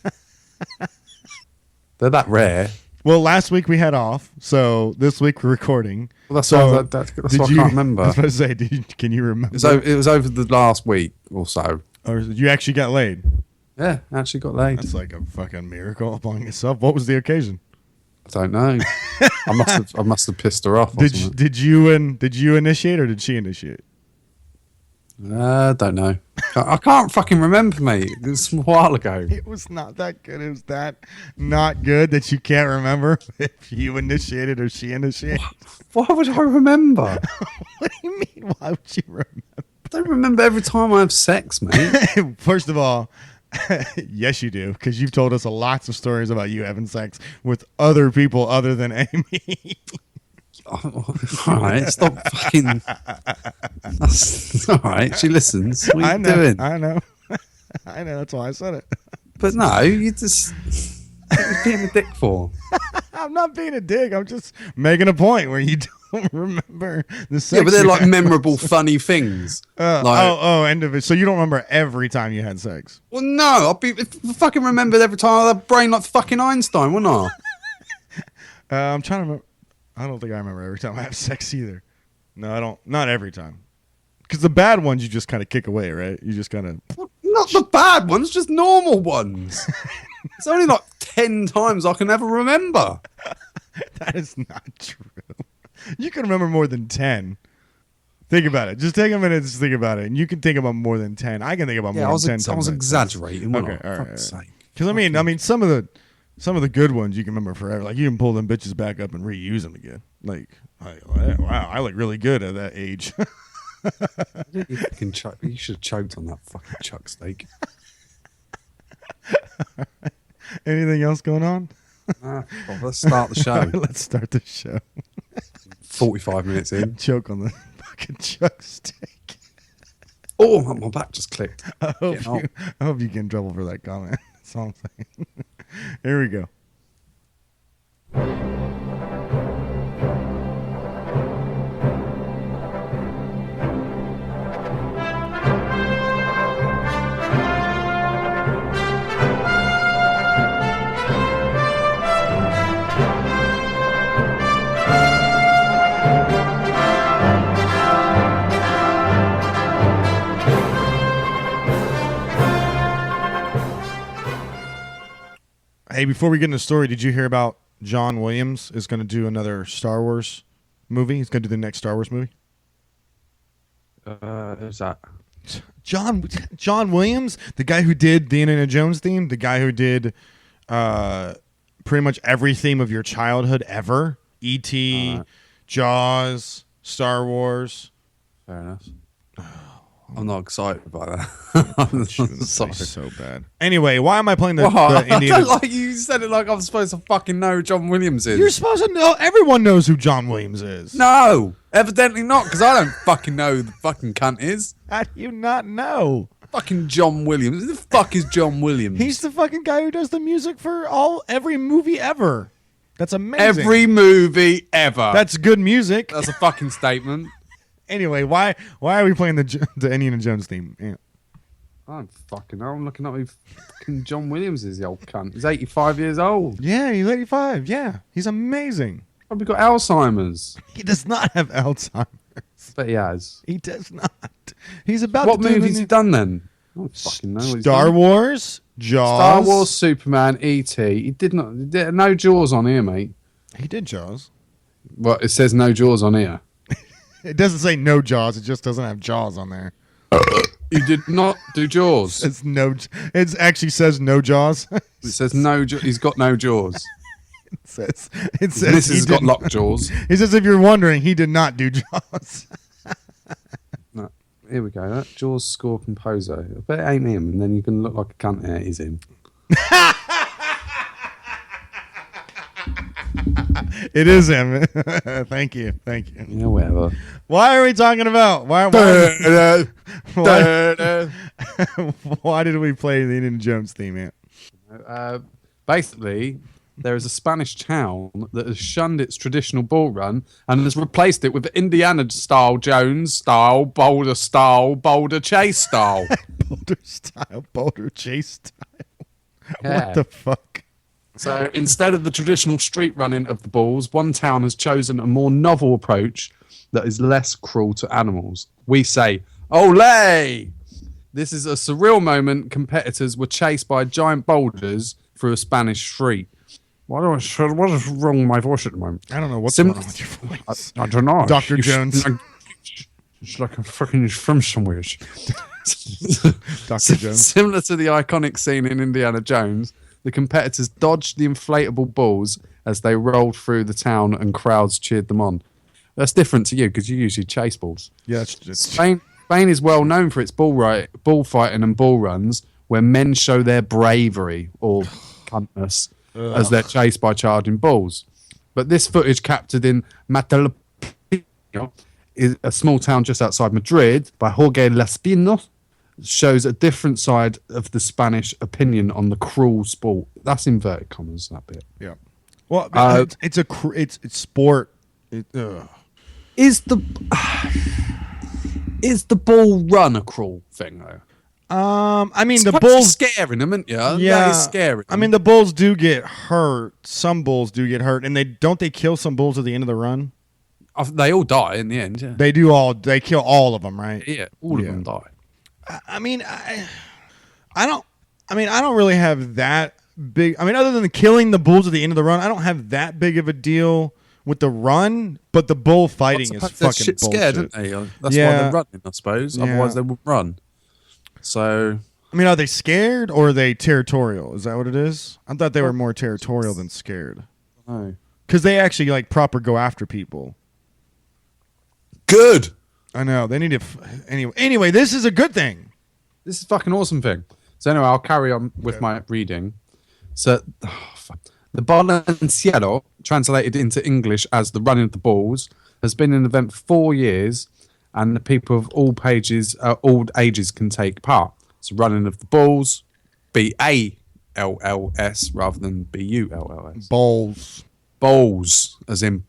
They're that rare. Well, last week we had off, so this week we're recording. Well, that's why I can't remember. I was about to say, can you remember? It was over the last week or so. Or you actually got laid? Yeah, actually got laid. That's like a fucking miracle upon itself. What was the occasion? I don't know. I must have pissed her off. Did you initiate or did she initiate? Don't know. I can't fucking remember, mate. It was a while ago. It was not that good. It was that not good that you can't remember if you initiated or she initiated. Why would I remember? What do you mean? Why would you remember? I don't remember every time I have sex, mate. First of all, yes, you do, because you've told us lots of stories about you having sex with other people other than Amy. All right, stop fucking. That's, all right, she listens. What are you doing? I know. That's why I said it. But no, you just. What are you being a dick for? I'm not being a dick. I'm just making a point where you don't remember the sex. Yeah, but they're like memorable, funny things. End of it. So you don't remember every time you had sex? Well, no. If I fucking remembered every time, I'd have a brain like fucking Einstein, wouldn't I? I'm trying to remember. I don't think I remember every time I have sex either. No, I don't. Not every time. Because the bad ones you just kind of kick away, right? You just kind of. Not the bad ones, just normal ones. It's only like 10 times I can ever remember. That is not true. You can remember more than 10. Think about it. Just take a minute to think about it, and you can think about more than 10. I can think about more than 10 times. I was exaggerating. Okay, all right. Because I mean, some of the good ones you can remember forever. Like you can pull them bitches back up and reuse them again. Like, wow, I look really good at that age. You should have choked on that fucking chuck steak. Anything else going on? Well, let's start the show. Let's start the show. 45 minutes in. Choke on the fucking chuck steak. Oh, my back just clicked. I hope you get in trouble for that comment. That's all I'm saying. Here we go. Hey, before we get into the story, did you hear about John Williams is going to do another Star Wars movie? He's going to do the next Star Wars movie. Who's that? John Williams, the guy who did the Indiana Jones theme, the guy who did pretty much every theme of your childhood ever. E.T., Jaws, Star Wars. Fair enough. I'm not excited about that. I'm sorry. So bad. Anyway, why am I playing the I Indiana? don't like you said it like I'm supposed to fucking know who John Williams is. You're supposed to know. Everyone knows who John Williams is. No, evidently not, because I don't fucking know who the fucking cunt is. How do you not know? Fucking John Williams. Who the fuck is John Williams? He's the fucking guy who does the music for every movie ever. That's amazing. Every movie ever. That's good music. That's a fucking statement. Anyway, why are we playing the Indiana Jones theme? Yeah. I don't fucking know. I'm looking up who fucking John Williams is, the old cunt. He's 85 years old. Yeah, he's 85. Yeah, he's amazing. Probably got Alzheimer's. He does not have Alzheimer's. But he has. He does not. He's about What to do movies he done then? I don't fucking know. What he's Star done. Wars, Jaws. Star Wars, Superman, E.T. He did no Jaws on here, mate. He did Jaws. Well, it says no Jaws on here. It doesn't say no Jaws. It just doesn't have Jaws on there. He did not do Jaws. It's no. It actually says no Jaws. It says no. He's got no Jaws. It says. This has got locked Jaws. He says, if you're wondering, he did not do Jaws. No, here we go. That Jaws score composer. I bet it ain't him, and then you can look like a cunt. It is him. It is him. Thank you. Yeah, whatever. Why are we talking about? Why did we play the Indiana Jones theme, man? Basically, there is a Spanish town that has shunned its traditional bull run and has replaced it with Indiana style, Jones style, Boulder style, Boulder Chase style. Boulder Chase style. Yeah. What the fuck? So instead of the traditional street running of the bulls, one town has chosen a more novel approach that is less cruel to animals. We say, "Olé!" This is a surreal moment. Competitors were chased by giant boulders through a Spanish street. What is wrong with my voice at the moment? I don't know what's wrong with your voice. I don't know. Dr. Jones. It's like I'm fucking from somewhere. Dr. Jones. Similar to the iconic scene in Indiana Jones, the competitors dodged the inflatable bulls as they rolled through the town and crowds cheered them on. That's different to you because you usually chase bulls. Yeah, Spain is well known for its bullfighting and bull runs where men show their bravery or cuntness as they're chased by charging bulls. But this footage captured in Matalpino, a small town just outside Madrid, by Jorge Laspino, shows a different side of the Spanish opinion on the cruel sport. That's inverted commas, that bit. Yeah. Well, it's sport. Is the bull run a cruel thing though? I mean, the bulls scaring them, isn't you? Yeah, that is scary. I mean, the bulls do get hurt. Some bulls do get hurt, and they kill some bulls at the end of the run. They all die in the end. Yeah, They kill all of them, right? yeah, all of Yeah. them die. I mean, I don't. I mean, I don't really have that big. I mean, other than killing the bulls at the end of the run, I don't have that big of a deal with the run. But the bull fighting is They're fucking shit bullshit. scared, aren't they? That's why Yeah. they're running, I suppose. Yeah. Otherwise, they wouldn't run. So I mean, are they scared or are they territorial? Is that what it is? I thought they were more territorial than scared. no. Because they actually like proper go after people. Good. I know they need to. Anyway, this is a good thing. This is a fucking awesome thing. So anyway, I'll carry on with my reading. So, the Balanciero, translated into English as the running of the bulls, has been an event for 4 years, and the people of all ages can take part. So, running of the bulls, BALLS rather than BULLS. Bowls. Bowls, as in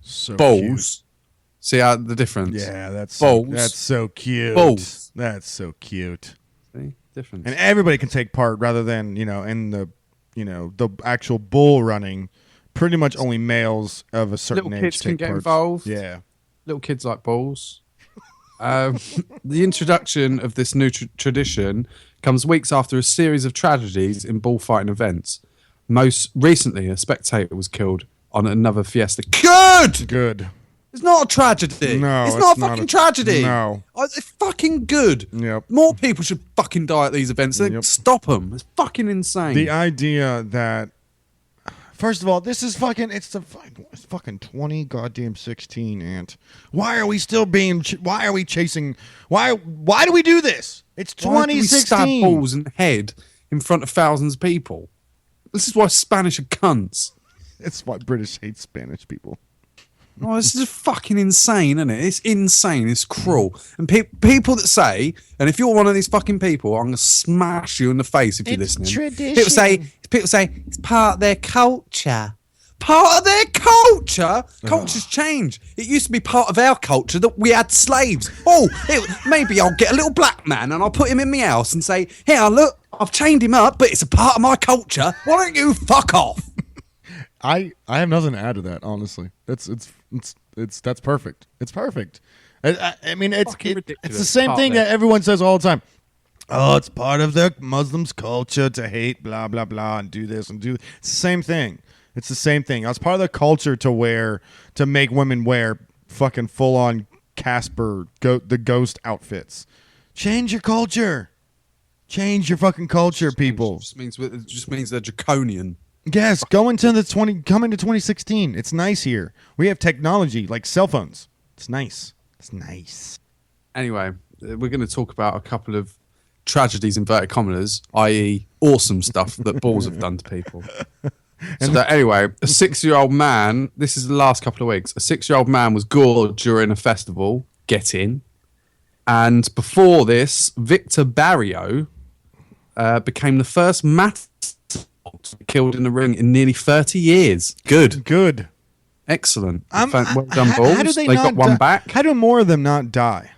So bowls. See how the difference? Yeah, that's Bowls. that's so cute. Bowls. That's so cute. See? Difference. And everybody can take part rather than, in the the actual bull running, pretty much only males of a certain Little age kids can take get part. involved. Yeah. Little kids like balls. The introduction of this new tradition comes weeks after a series of tragedies in bullfighting events. Most recently, a spectator was killed on another fiesta. Good! It's not a tragedy. No, it's not a not fucking a- tragedy. no. It's fucking good. Yep. More people should fucking die at these events. Then Yep. stop them. It's fucking insane. The idea that, first of all, this is fucking. It's fucking 20 goddamn 16, Ant. Why are we still being? Why are we chasing? Why do we do this? It's Why do we stab 2016. balls in the head in front of thousands of people? This is why Spanish are cunts. It's why British hate Spanish people. Oh, this is just fucking insane, isn't it? It's insane. It's cruel. And people that say, and if you're one of these fucking people, I'm gonna smash you in the face if you're listening. People say it's part of their culture. Part of their culture. Cultures change. It used to be part of our culture that we had slaves. Maybe I'll get a little black man and I'll put him in my house and say, "Here, look, I've chained him up, but it's a part of my culture. Why don't you fuck off?" I have nothing to add to that. Honestly, that's perfect. It's perfect. I mean, it's Fucking it's ridiculous. the same Part thing of it. that everyone says all the time. Oh, it's part of the Muslims' culture to hate blah blah blah and do this and do. It's the same thing. It's the same thing. It's part of the culture to make women wear fucking full on Casper the ghost outfits. Change your culture. Change your fucking culture, people. It just means they're draconian. Yes, come into 2016. It's nice here. We have technology like cell phones. It's nice. It's nice. Anyway, we're going to talk about a couple of tragedies, inverted commas, i.e. awesome stuff that balls have done to people. Anyway, a 6-year-old man, this is the last couple of weeks, a 6-year-old man was gored during a festival, get in. And before this, Victor Barrio became the first killed in the ring in nearly 30 years. Good. Excellent. Well done, balls. How do they got one back. How do more of them not die?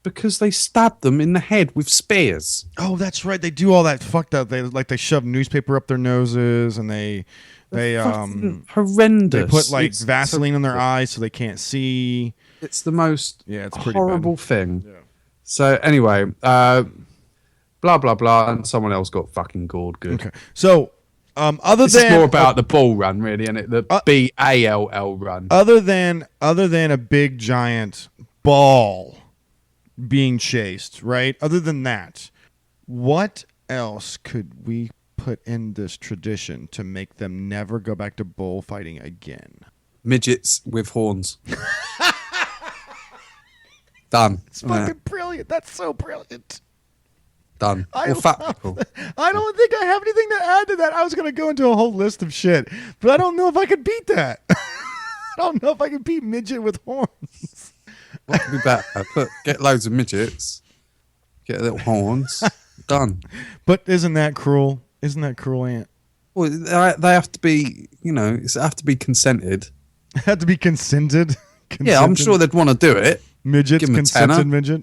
Because they stabbed them in the head with spears. Oh, that's right. They do all that fucked up. They shove newspaper up their noses and they Fucking horrendous. they put like It's Vaseline on their eyes so they can't see. It's the most Yeah, it's pretty horrible bad. thing. Yeah. So anyway, blah blah blah, and someone else got fucking gored. Good. Okay. So, other This than is more about the ball run, really, and it the BALL run. other than a big giant ball being chased, right? Other than that, what else could we put in this tradition to make them never go back to bullfighting again? Midgets with horns. Done. It's fucking brilliant. That's so brilliant. Done. Or fat people. I don't think I have anything to add to that. I was going to go into a whole list of shit, but I don't know if I could beat that. I don't know if I can beat midget with horns. What could be better? Get loads of midgets. Get little horns. Done. But isn't that cruel? Isn't that cruel, Ant? Well, they have to be, it have to be consented. Had to be consented. Yeah, I'm sure they'd want to do it. Midgets, Give 'em a consented tenner. midget.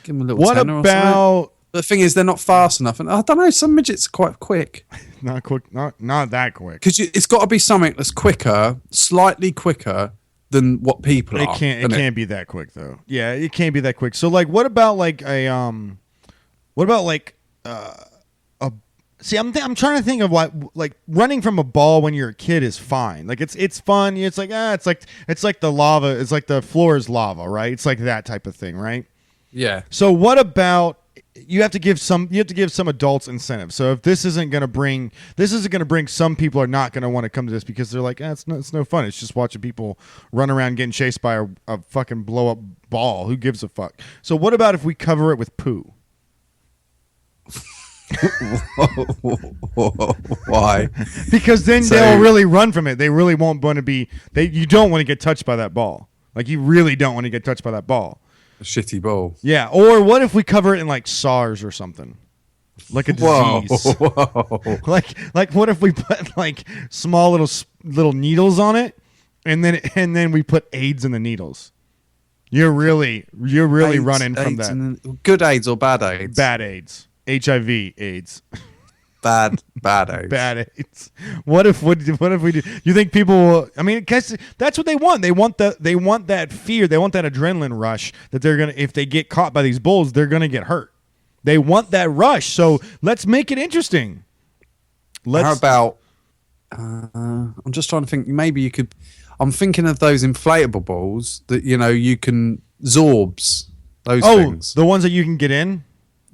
Give them a little What tenner or something. about But the thing is, they're not fast enough, and I don't know. Some midgets are quite quick not quick? Not that quick. because it's got to be something that's quicker, slightly quicker than what people It are. can't be that quick though. Yeah, it can't be that quick. So like, what about like a See, I'm trying to think of like running from a ball when you're a kid is fine. Like it's fun. It's like it's like the lava. It's like the floor is lava, right? It's like that type of thing, right? Yeah. So what about you have to give some adults incentive. So if this isn't going to bring some people are not going to want to come to this because they're like, it's no fun. It's just watching people run around getting chased by a fucking blow up ball. Who gives a fuck? So what about if we cover it with poo? Why? Because then they'll really run from it. They really won't want to be. You don't want to get touched by that ball. Like you really don't want to get touched by that ball. A shitty ball. Yeah. Or what if we cover it in like SARS or something, like a disease? Whoa. like what if we put like small little needles on it, and then we put AIDS in the needles? You're really AIDS, running from that. Good AIDS or bad AIDS? Bad AIDS. HIV AIDS. Bad AIDS. Bad AIDS. What if we do? You think people will? I mean, because that's what they want. They want that fear. They want that adrenaline rush that they're gonna. If they get caught by these bulls, they're gonna get hurt. They want that rush. So let's make it interesting. How about? I'm just trying to think. Maybe you could. I'm thinking of those inflatable balls that you can Zorbs. Those things. The ones that you can get in.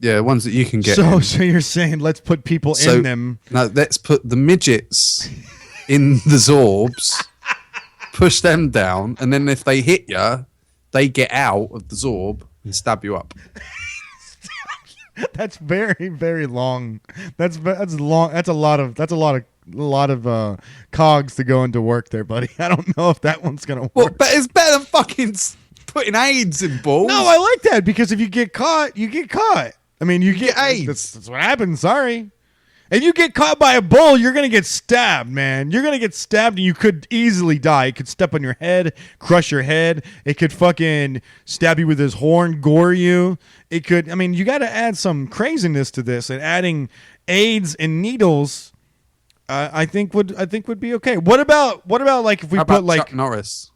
Yeah, ones that you can get. So you're saying let's put people in them? No, let's put the midgets in the Zorbs, push them down, and then if they hit you, they get out of the Zorb and stab you up. That's very, very long. That's long. That's a lot of cogs to go into work there, buddy. I don't know if that one's gonna work. Well, but it's better than fucking putting AIDS in balls. No, I like that because if you get caught, you get caught. I mean, you get AIDS. That's what happens. Sorry. If you get caught by a bull, you're going to get stabbed, man. You're going to get stabbed and you could easily die. It could step on your head, crush your head. It could fucking stab you with his horn, gore you. It could, I mean, you got to add some craziness to this, and adding AIDS and needles, I think would be okay. What about like if we put like Chuck Norris?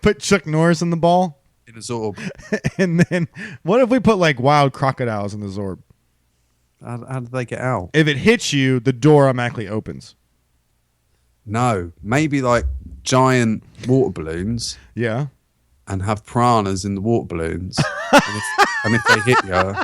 Put Chuck Norris in the ball? In a Zorb. And then what if we put like wild crocodiles in the Zorb? How do they get out? If it hits you, the door automatically opens. No, maybe like giant water balloons. Yeah. And have piranhas in the water balloons. and if they hit you,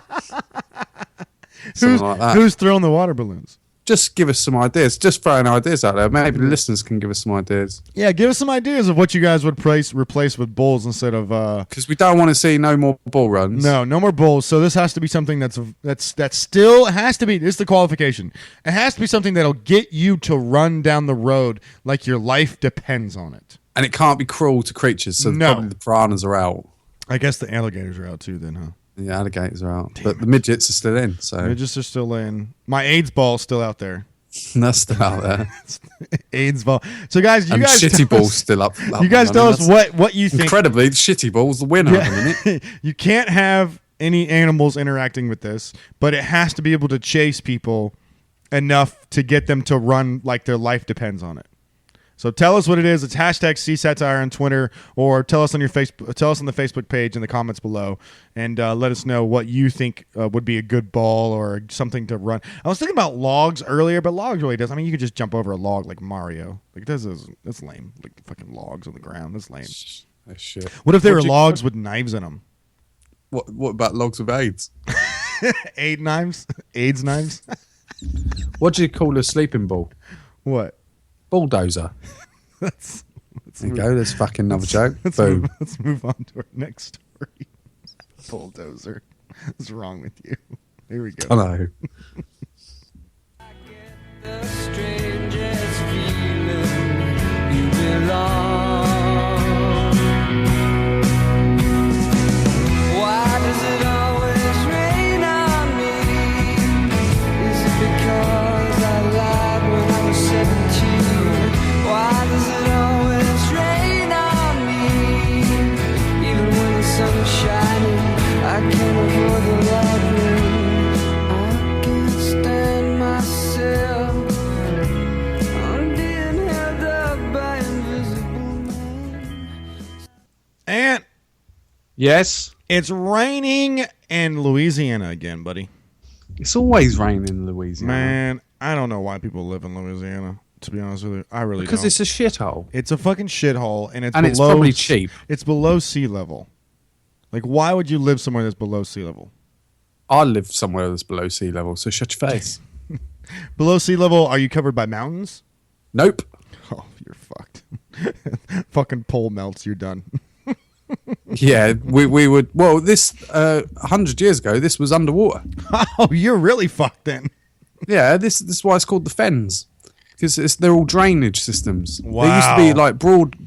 something like that. Who's throwing the water balloons? Just give us some ideas. Just throwing ideas out there. Maybe the listeners can give us some ideas. Yeah, give us some ideas of what you guys would replace with bulls instead of. Because we don't want to see no more bull runs. No more bulls. So this has to be something that still has to be. This is the qualification. It has to be something that'll get you to run down the road like your life depends on it. And it can't be cruel to creatures. So probably the piranhas are out. I guess the alligators are out too. Then, huh? The alligators are out, but the midgets are still in. So midgets are still in. My AIDS ball's still out there. That's still out there. AIDS ball. So guys, shitty ball's still up. You guys tell us what you think. Incredibly, the shitty ball's the winner at the minute. You can't have any animals interacting with this, but it has to be able to chase people enough to get them to run like their life depends on it. So tell us what it is. It's hashtag #CSatire on Twitter, or tell us on your Facebook. Tell us on the Facebook page in the comments below, and let us know what you think would be a good ball or something to run. I was thinking about logs earlier, but logs really does. I mean, you could just jump over a log like Mario. Like that's lame. Like fucking logs on the ground. That's lame. That's shit. What if they were logs with knives in them? What about logs with AIDS? AIDS knives. AIDS knives. What do you call a sleeping ball? What? Bulldozer. There you go. There's fucking another joke. Boom. Let's move on to our next story. Bulldozer. What's wrong with you? Here we go. I know. The strangest feeling you belong. Why does it always rain on me? Is it because I lied when I was 17? Why does it always rain on me? Even when the sun is shining, I can't avoid the laughing. I can't stand myself. I'm being held up by invisible Yes. It's raining in Louisiana again, buddy. It's always raining in Louisiana. Man, I don't know why people live in Louisiana, to be honest with you. I really Because don't. it's a shithole. It's a fucking shithole, and it's And below, it's probably cheap. It's below sea level. Like, why would you live somewhere that's below sea level? I live somewhere that's below sea level, so shut your face. Below sea level, are you covered by mountains? Nope. Oh, you're fucked. Fucking pole melts, you're done. Yeah, we would. Well, this 100 years ago, this was underwater. Oh, you're really fucked then. Yeah, this is why it's called the fens, because they're all drainage systems. Wow. There used to be like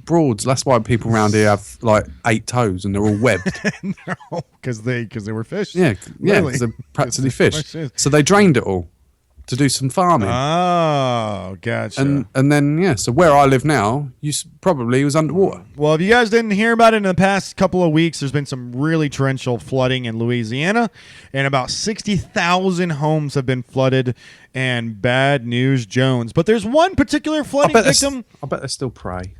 broads. That's why people around here have like 8 toes and they're all webbed. Because they were fish. Yeah, Really? 'cause they're practically fish. Fish. So they drained it all to do some farming. Oh, gotcha. And then so where I live now, probably was underwater. Well, if you guys didn't hear about it in the past couple of weeks, there's been some really torrential flooding in Louisiana, and about 60,000 homes have been flooded. And bad news, Jones. But there's one particular flooding victim. I bet they still pray.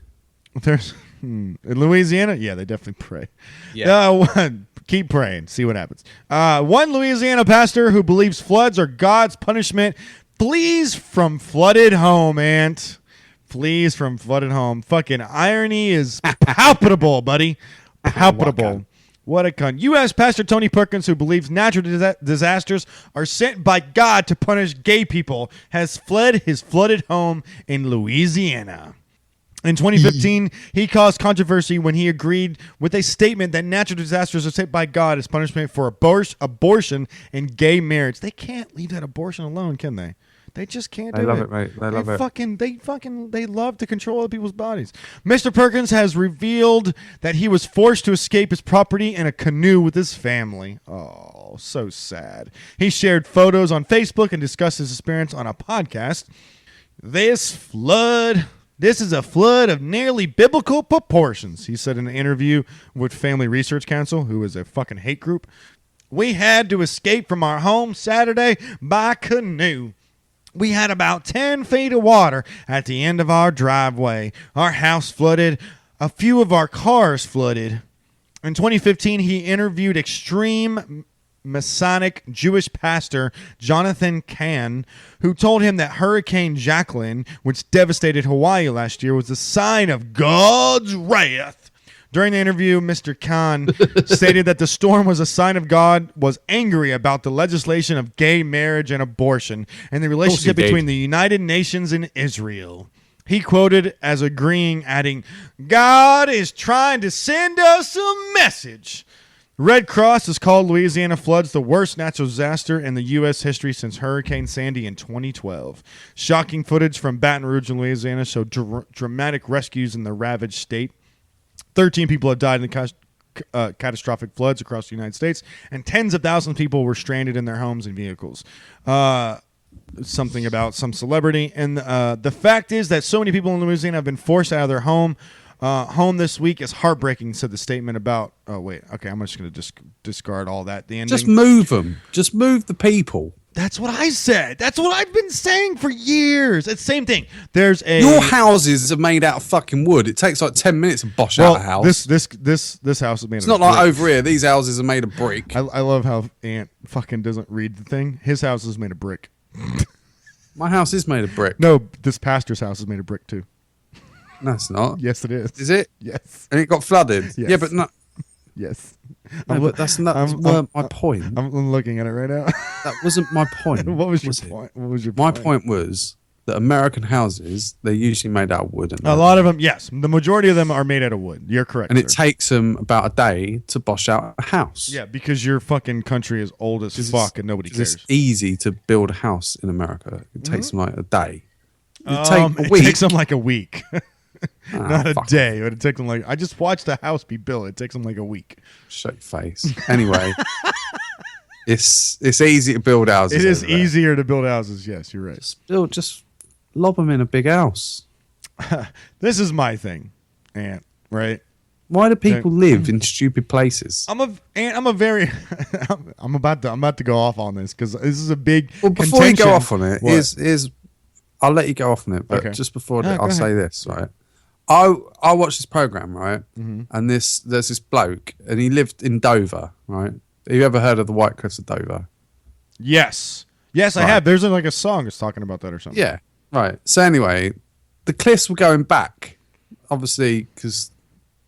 There's in Louisiana, yeah, they definitely pray. Yeah. Keep praying, see what happens. One Louisiana pastor who believes floods are God's punishment flees from flooded home, Ant. Flees from flooded home. Fucking irony is palpable, buddy. Palpable. What a cunt. U.S. Pastor Tony Perkins, who believes natural disasters are sent by God to punish gay people, has fled his flooded home in Louisiana. In 2015, he caused controversy when he agreed with a statement that natural disasters are sent by God as punishment for abortion and gay marriage. They can't leave that abortion alone, can they? They just can't do it. They love it, mate. They love it. They love to control other people's bodies. Mr. Perkins has revealed that he was forced to escape his property in a canoe with his family. Oh, so sad. He shared photos on Facebook and discussed his experience on a podcast. This is a flood of nearly biblical proportions, he said in an interview with Family Research Council, who is a fucking hate group. We had to escape from our home Saturday by canoe. We had about 10 feet of water at the end of our driveway. Our house flooded. A few of our cars flooded. In 2015, he interviewed extreme Masonic Jewish pastor Jonathan Kahn, who told him that Hurricane Jacqueline, which devastated Hawaii last year, was a sign of God's wrath. During the interview, Mr. Kahn stated that the storm was a sign of God was angry about the legislation of gay marriage and abortion and the relationship between the United Nations and Israel. He quoted as agreeing, adding, God is trying to send us a message. Red Cross has called Louisiana floods the worst natural disaster in the U.S. history since Hurricane Sandy in 2012. Shocking footage from Baton Rouge in Louisiana showed dramatic rescues in the ravaged state. 13 people have died in the catastrophic floods across the United States, and tens of thousands of people were stranded in their homes and vehicles. Something about some celebrity. And the fact is that so many people in Louisiana have been forced out of their home this week is heartbreaking, said the statement about... Oh, wait. Okay, I'm just going to discard all that. The ending. Just move them. Just move the people. That's what I said. That's what I've been saying for years. It's the same thing. There's a... Your houses are made out of fucking wood. It takes like 10 minutes to bosh out a house. This house is made It's of not brick. like over here. These houses are made of brick. I love how Ant fucking doesn't read the thing. His house is made of brick. My house is made of brick. No, this pastor's house is made of brick too. No, it's not. Yes, it is. Is it? Yes. And it got flooded? Yes. Yeah, but no. Yes. No, but that's not my point. I'm looking at it right now. That wasn't my point. What was your it? point? What was your My point? point was that American houses, they're usually made out of wood. A lot of them, yes. The majority of them are made out of wood. You're correct. And it sir. takes them about a day to bosh out a house. Yeah, because your fucking country is old as fuck and nobody cares. It's easy to build a house in America. It takes them like a day. It takes them like a week. Not a fuck day, but it takes them like... I just watched a house be built. It takes them like a week. Shut your face. Anyway, it's easy to build houses. It is over there. easier to build houses. Yes, you're right. Just lob them in a big house. This is my thing, Ant, right? Why do people live in stupid places? I'm about to go off on this because this is a big Well, before you go contention. off on it, What? I'll let you go off on it, but Okay. just before go that, I'll ahead. say this, right? I watched this program, right? Mm-hmm. And there's this bloke, and he lived in Dover, right? Have you ever heard of the White Cliffs of Dover? Yes, I Right. have. There's like a song that's talking about that or something. Yeah, right. So anyway, the cliffs were going back, obviously, because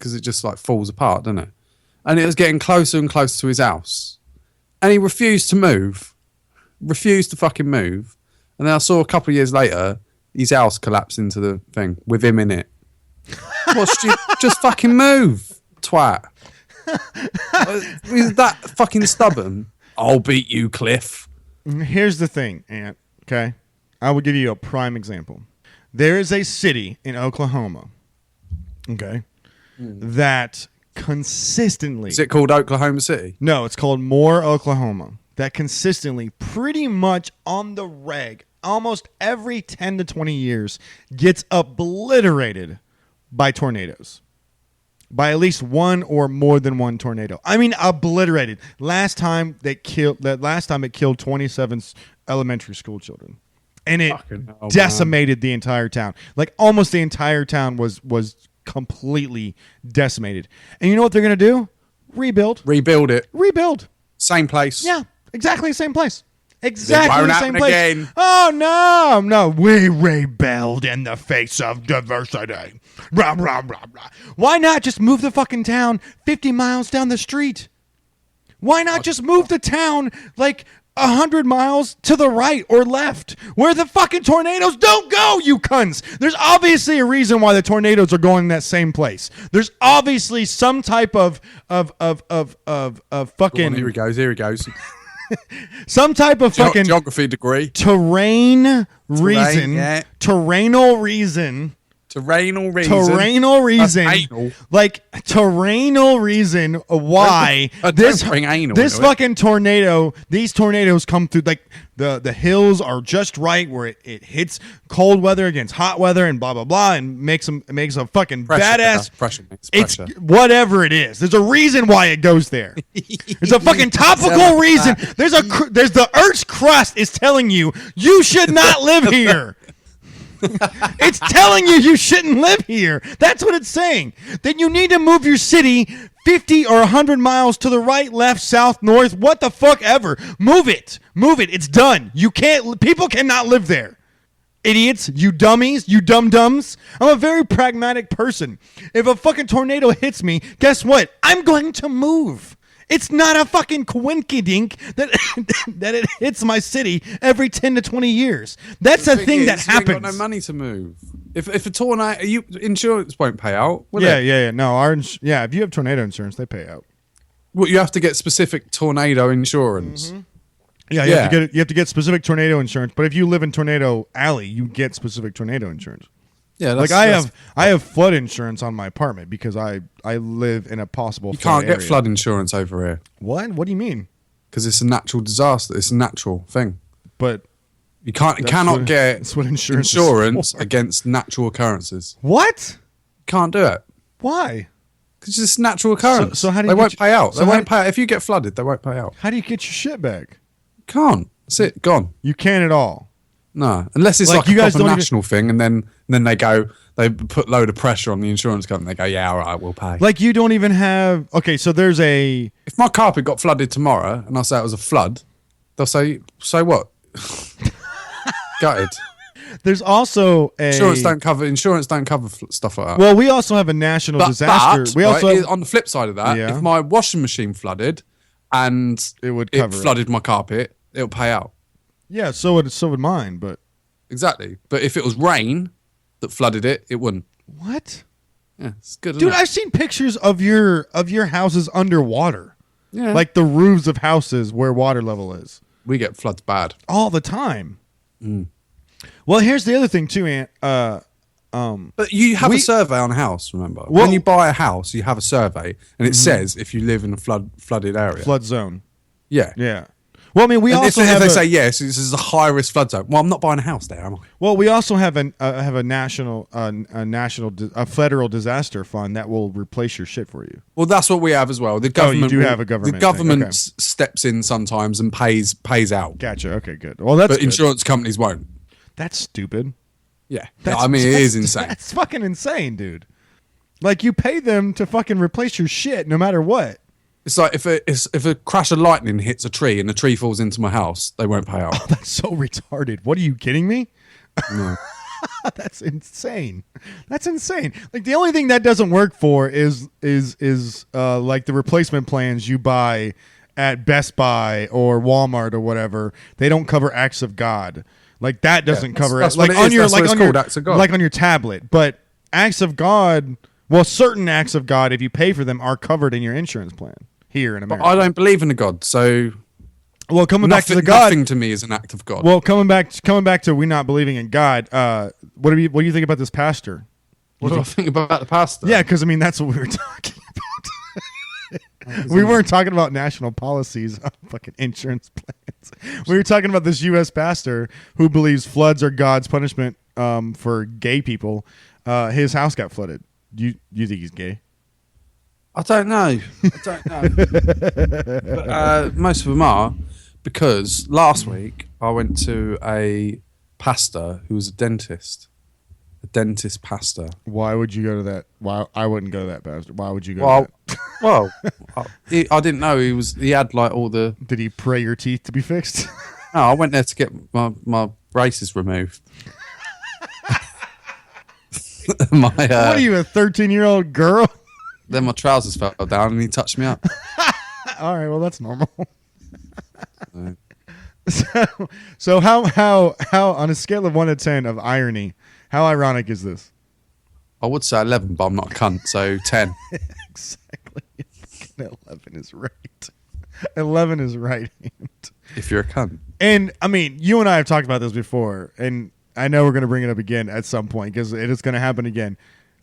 it just like falls apart, doesn't it? And it was getting closer and closer to his house, and he refused to move, refused to fucking move. And then I saw a couple of years later, his house collapsed into the thing with him in it. Just fucking move, twat. Is that fucking stubborn? I'll beat you, Cliff. Here's the thing, Ant. Okay, I will give you a prime example. There is a city in Oklahoma. Okay, that consistently. Is it called Oklahoma City? No, it's called Moore, Oklahoma. That consistently, pretty much on the reg, almost every 10 to 20 years, gets obliterated by tornadoes. By at least one or more than one tornado. I mean, obliterated. Last time it killed 27 elementary school children. And it Fucking hell, decimated the entire town. Like almost the entire town was completely decimated. And you know what they're going to do? Rebuild. Rebuild it. Rebuild. Same place. Yeah, exactly the same place. Exactly won't the same happen place. again. Oh no, we rebelled in the face of diversity. Rah, rah, rah, rah. Why not just move the fucking town 50 miles down the street? Why not just move the town like 100 miles to the right or left, where the fucking tornadoes don't go, you cunts? There's obviously a reason why the tornadoes are going in that same place. There's obviously some type of fucking Here he goes. some type of fucking Geography degree. terrainal reason yeah. terrainal reason anal. like terrainal reason why Don't this bring anal this into it. fucking tornado, these tornadoes come through like the hills are just right where it hits cold weather against hot weather and blah blah blah and makes a fucking badass Pressure. it's whatever it is. There's a reason why it goes there. There's a fucking topical reason. There's the Earth's crust is telling you should not live here. It's telling you shouldn't live here. That's what it's saying. Then you need to move your city 50 or 100 miles to the right, left, south, north, what the fuck ever. Move it. It's done. People cannot live there. Idiots, you dummies, you dum-dums. I'm a very pragmatic person. If a fucking tornado hits me, guess what? I'm going to move. It's not a fucking coinkydink that that it hits my city every 10 to 20 years. That's a thing that You ain't happens. got no money to move. If a tornado, insurance won't pay out. Will Yeah, it? yeah, yeah. No, if you have tornado insurance, they pay out. Well, you have to get specific tornado insurance. Yeah, Yeah. you have to get specific tornado insurance. But if you live in Tornado Alley, you get specific tornado insurance. Yeah, Like I have flood insurance on my apartment because I live in a possible. You flood can't get area. flood insurance over here What? What do you mean? because it's a natural disaster. It's a natural thing. But You cannot get that's what insurance is insurance for. against natural occurrences. What? You can't do it Why? because it's a natural occurrence. so how do they you won't get pay out? so They how- won't pay out. If you get flooded, they won't pay out. How do you get your shit back? Can't. That's it. Gone. You can't at all. No, unless it's Like, like you a guys proper don't even- national thing, and then they put load of pressure on the insurance company. They go, yeah, all right, we'll pay. Like you don't even have. Okay, so there's a. If my carpet got flooded tomorrow, and I say it was a flood, they'll say, so what? Gutted. There's also a. Insurance don't cover stuff like that. Well, we also have a national disaster. But, We also right, have- on the flip side of that, Yeah. if my washing machine flooded and It would cover it. flooded my carpet, it'll pay out. yeah. So would mine, but Exactly. But if it was rain that flooded it, it wouldn't. what? Yeah, it's good. Dude, isn't it? I've seen pictures of your houses underwater. Yeah. Like the roofs of houses where water level is. we get floods bad. All the time. Mm. Well, here's the other thing too, Ant. But you have We- a survey on a house, remember? Well- when you buy a house, you have a survey, and it says if you live in a flooded area. Flood zone. Yeah. Yeah. Well, I mean, we And also if have they a, say yes, this is a high risk flood zone. Well, I'm not buying a house there, am I? well, we also have a national federal disaster fund that will replace your shit for you. Well, that's what we have as well. The Oh, you government do have a government The thing, government okay. steps in sometimes and pays out, Gotcha. Okay, good. Well, that's but good. insurance companies won't. That's stupid. Yeah. I mean, it is insane. That's fucking insane, dude. Like, you pay them to fucking replace your shit no matter what. It's like if a crash of lightning hits a tree and the tree falls into my house, they won't pay out. That's so retarded. What are you kidding me? No. That's insane. That's insane. Like, the only thing that doesn't work for is like the replacement plans you buy at Best Buy or Walmart or whatever. They don't cover acts of God. Like, that doesn't cover that's it. what Like it on is. your That's like what it's on your called, acts of God. like on your tablet. But acts of God, well, certain acts of God, if you pay for them, are covered in your insurance plan here in But America. I don't believe in a God, so Well, coming back to nothing, the God. nothing to me is an act of God. Well, coming back to we not believing in God. What do you think about this pastor? what do I think about the pastor? Yeah, because I mean that's what we were talking about. We weren't talking about national policies on fucking insurance plans. We were talking about this U.S. pastor who believes floods are God's punishment for gay people. His house got flooded. You think he's gay? I don't know. But, most of them are, because last week I went to a pastor who was a dentist pastor. Why would you go to that? Why I wouldn't go to that pastor? Why would you go? Well, to that? well, I didn't know he had like all the. Did he pray your teeth to be fixed? No, I went there to get my braces removed. What are you, a 13-year-old girl? Then my trousers fell down and he touched me up. All right, well that's normal. So, So how on a scale of 1 to 10 of irony, how ironic is this? I would say 11, but I'm not a cunt, so 10. Exactly. 11 is right. 11 is right. If you're a cunt. And I mean, you and I have talked about this before, and I know we're going to bring it up again at some point because it is going to happen again.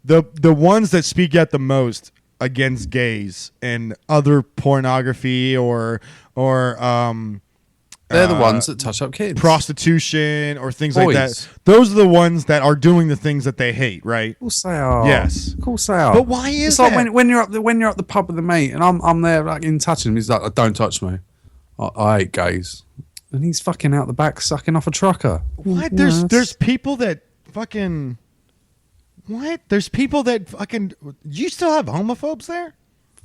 The ones that speak out the most against gays and other pornography or They're the ones that touch up kids. prostitution or things like Boys. that. Those are the ones that are doing the things that they hate, right? Of course they are. Yes. Of course they are. But why is it's like that? when you're at the pub with a mate and I'm there like in touching him, he's like, don't touch me. I hate gays. And he's fucking out the back sucking off a trucker. What? Yeah, There's people that fucking what? There's people that fucking. You still have homophobes there?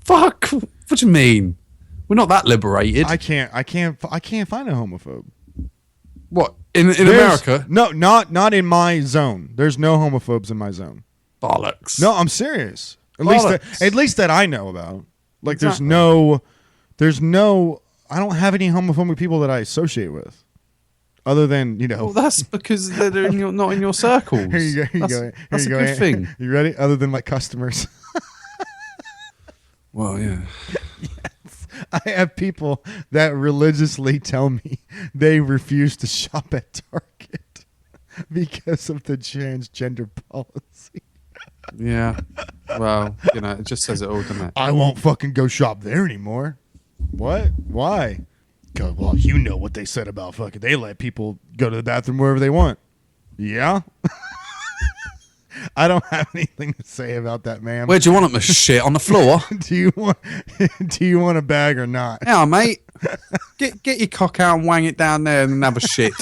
Fuck. What do you mean? We're not that liberated. I can't find a homophobe. What in There's- America? No, not in my zone. There's no homophobes in my zone. Bollocks. No, I'm serious. Bollocks. At least that I know about. Like Exactly. there's no. I don't have any homophobic people that I associate with, other than Well, that's because they're not in your circles. Here you go. That's a good thing. You ready? Other than my customers. Well, yeah. I have people that religiously tell me they refuse to shop at Target because of the transgender policy. Yeah. Well, it just says it all, doesn't it? I won't fucking go shop there anymore. What? Why? 'Cause, well, you know what they said about fucking. They let people go to the bathroom wherever they want. Yeah. I don't have anything to say about that, ma'am. Where do you want them to shit on the floor? do you want a bag or not? Yeah, mate. Get your cock out and wang it down there and then have a shit.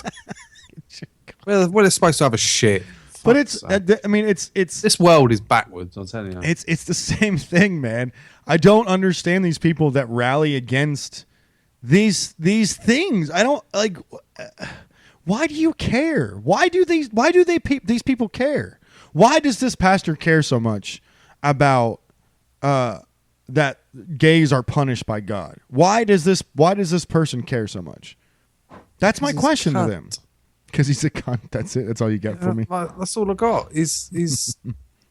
Well, we're supposed to have a shit. But it's. Fuck's sake. I mean, it's. This world is backwards. I'll tell you. It's the same thing, man. I don't understand these people that rally against these things. I don't like. Why do you care? Why do these people care? Why does this pastor care so much about that gays are punished by God? Why does this person care so much? That's my question to them. Because he's a cunt. That's it. That's all you get from me. That's all I got. He's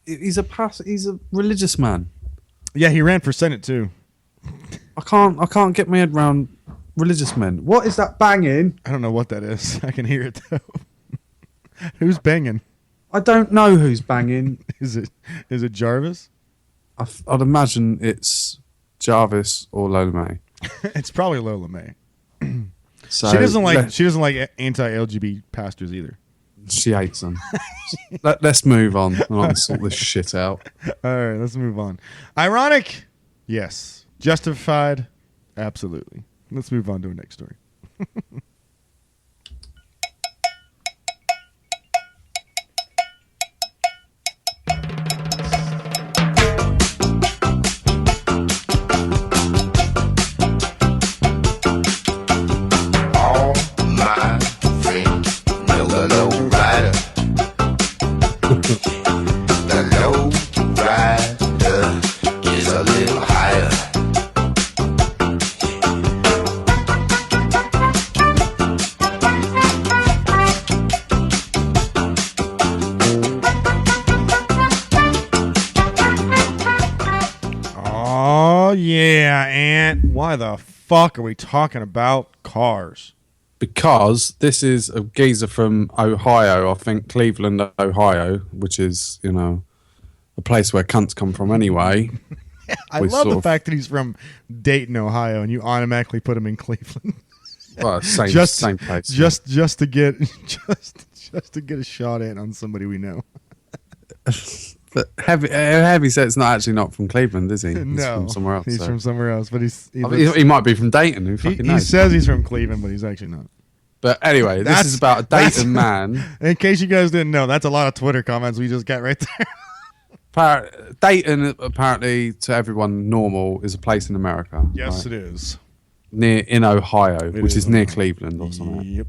a religious man. Yeah, he ran for Senate too. I can't get my head around religious men. What is that banging? I don't know what that is. I can hear it though. Who's banging? I don't know who's banging. Is it Jarvis? I'd imagine it's Jarvis or Lola May. It's probably Lola May. So She doesn't like anti-LGBT pastors either. She hates them. Let's move on and I'll sort this shit out. All right, let's move on. Ironic? Yes. Justified? Absolutely. Let's move on to the next story. Yeah, and why the fuck are we talking about cars? Because this is a geezer from Ohio, I think Cleveland, Ohio, which is, a place where cunts come from anyway. I We love sort the of- fact that he's from Dayton, Ohio, and you automatically put him in Cleveland. Well, same place. Just to get just to get a shot in on somebody we know. But Heavy said it's not from Cleveland, is he? He's No, from somewhere else. He's so. from somewhere else, but He might be from Dayton. Who fucking he knows? says he's from Cleveland, but he's actually not. But anyway, this That's- is about a that's- Dayton man. In case you guys didn't know, that's a lot of Twitter comments we just got right there. Dayton, apparently, to everyone normal, is a place in America. Yes, right? it is. In Ohio, which is near Ohio. Cleveland or something. Yep.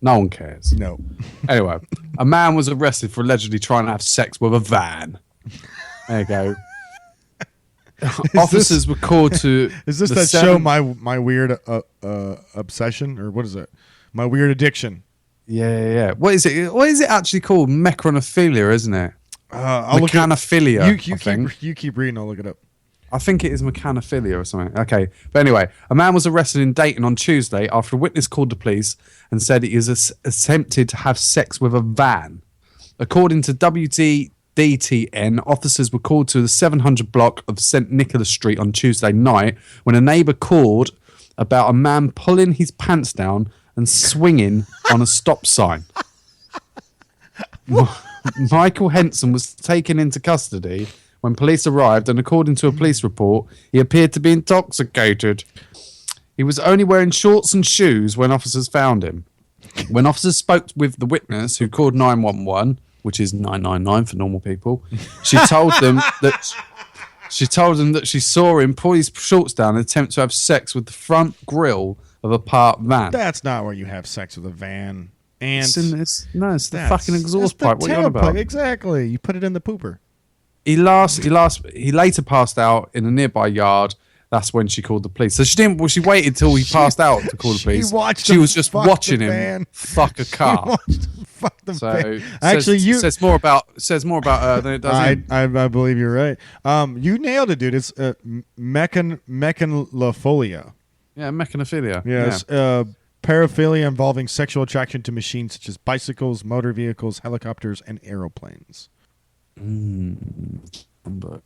No one cares. No. Anyway, a man was arrested for allegedly trying to have sex with a van. There you go. Officers were called to. Is this the that seven- show my weird obsession, or what is it? My weird addiction. Yeah. What is it? What is it actually called? Mechanophilia, isn't it? I'll look it up. Mechanophilia. You keep reading. I'll look it up. I think it is mechanophilia or something. Okay. But anyway, a man was arrested in Dayton on Tuesday after a witness called the police and said he was attempted to have sex with a van. According to WDTN, officers were called to the 700 block of St. Nicholas Street on Tuesday night when a neighbour called about a man pulling his pants down and swinging on a stop sign. Michael Henson was taken into custody when police arrived, and according to a police report, he appeared to be intoxicated. He was only wearing shorts and shoes when officers found him. When officers spoke with the witness, who called 911, which is 999 for normal people, she told them that she saw him pull his shorts down and attempt to have sex with the front grille of a parked van. That's not where you have sex with a van. And It's the that's- fucking exhaust that's the pipe. What are you on tailpipe. about? Exactly. You put it in the pooper. He later passed out in a nearby yard. That's when she called the police. So she didn't. Well, she waited till he passed out to call the police. watched She him was just fuck the watching him van. fuck a car. Fuck the So van. Actually, says more about her than it does him. I believe you're right. You nailed it, dude. It's mechanophilia. Yeah, mechanophilia. Yes. Paraphilia involving sexual attraction to machines such as bicycles, motor vehicles, helicopters, and aeroplanes. But-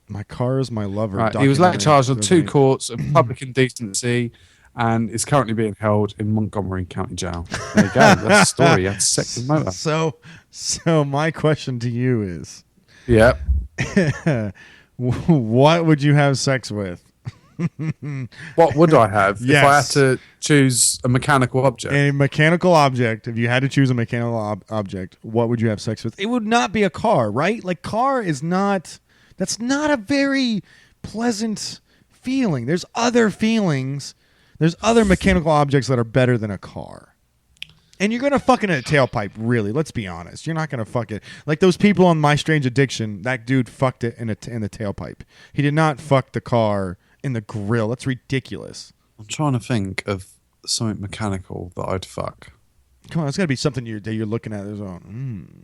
My car is my lover. Right, he was later documentary. charged on 2 courts of public indecency and is currently being held in Montgomery County Jail. There you go. That's the story. He had sex with motor. So my question to you is, Yeah. what would you have sex with? What would I have if I had Yes. to choose a mechanical object? A mechanical object. If you had to choose a mechanical object, what would you have sex with? It would not be a car, right? Like, car is not. That's not a very pleasant feeling. There's other feelings. There's other mechanical objects that are better than a car. And you're gonna fuck it in a tailpipe, really. Let's be honest. You're not gonna fuck it like those people on My Strange Addiction. That dude fucked it in the tailpipe. He did not fuck the car in the grill. That's ridiculous. I'm trying to think of something mechanical that I'd fuck. Come on, it's got to be something that you're looking at.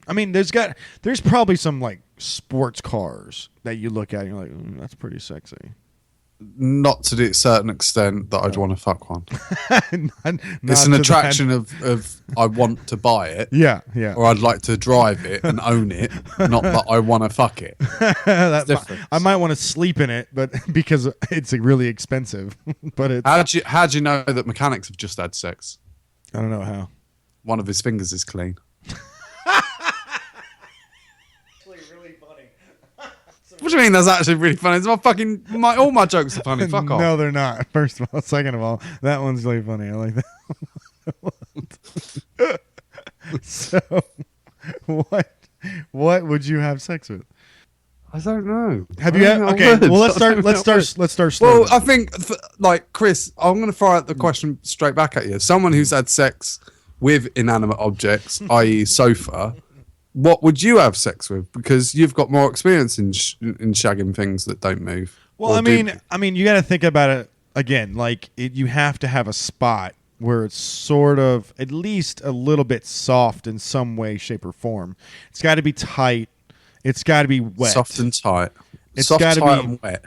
I mean, there's probably some like sports cars that you look at and you're like, that's pretty sexy. Not to a certain extent that I'd want to fuck one. Not It's to an that- attraction of I want to buy it. Yeah. Or I'd like to drive it and own it, not that I want to fuck it. different. I might want to sleep in it, but because it's really expensive. But it's How do you know that mechanics have just had sex? I don't know how. One of his fingers is clean. What do you mean that's actually really funny? It's all my jokes are funny. Fuck off. No, they're not. First of all, second of all, that one's really funny. I like that. So, what would you have sex with? I don't know. Have you? Okay. Well, let's start slow. Well, I think, like, Chris, I'm going to throw out the question straight back at you. Someone who's had sex with inanimate objects, i.e., sofa, what would you have sex with? Because you've got more experience in shagging things that don't move. Well, I mean, you got to think about it again. Like, you have to have a spot where it's sort of at least a little bit soft in some way, shape, or form. It's got to be tight. It's got to be wet. Soft and tight. It's Soft, gotta tight, be- and wet.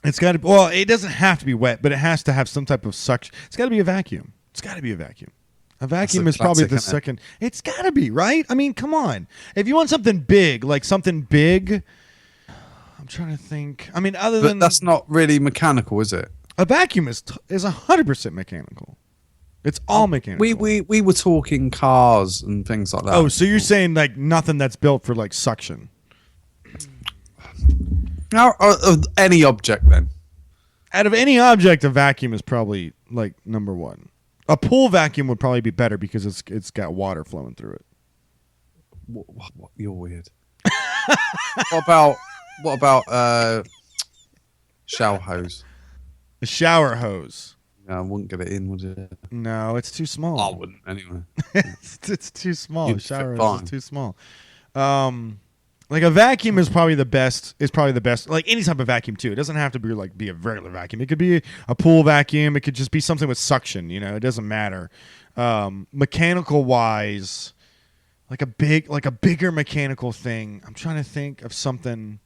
It's got to. Well, it doesn't have to be wet, but it has to have some type of suction. It's got to be a vacuum. It's got to be a vacuum. A vacuum is probably the second. It's got to be, right? I mean, come on. If you want something big, I'm trying to think. I mean, But that's not really mechanical, is it? a vacuum is 100% mechanical. It's all mechanical. We were talking cars and things like that. Oh, so you're saying like nothing that's built for like suction? Now, any object then? Out of any object, a vacuum is probably like number one. A pool vacuum would probably be better because it's got water flowing through it. What, you're weird. What about shower hose? A shower hose. No, I wouldn't get it in, would it? No, it's too small. I wouldn't anyway. it's too small. You'd A shower fit hose fine. is too small. Like a vacuum is probably the best. Like any type of vacuum too. It doesn't have to be a regular vacuum. It could be a pool vacuum. It could just be something with suction. It doesn't matter. Mechanical wise, like a bigger mechanical thing. I'm trying to think of something.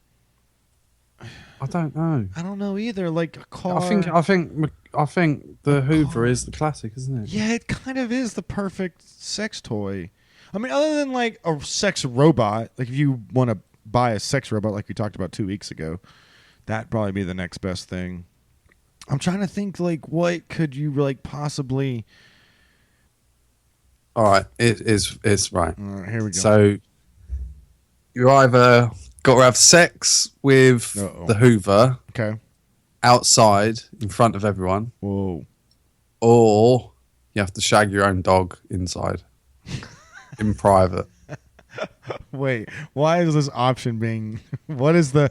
I don't know. I don't know either. Like a car. I think the Hoover is the classic, isn't it? Yeah, it kind of is the perfect sex toy. I mean, other than like a sex robot, like if you want to buy a sex robot like we talked about 2 weeks ago, that'd probably be the next best thing. I'm trying to think like what could you like possibly. All right, it's right. All right, here we go. So you either got to have sex with the Hoover Okay. outside in front of everyone, Whoa. or you have to shag your own dog inside in private. Wait, why is this option being? What is the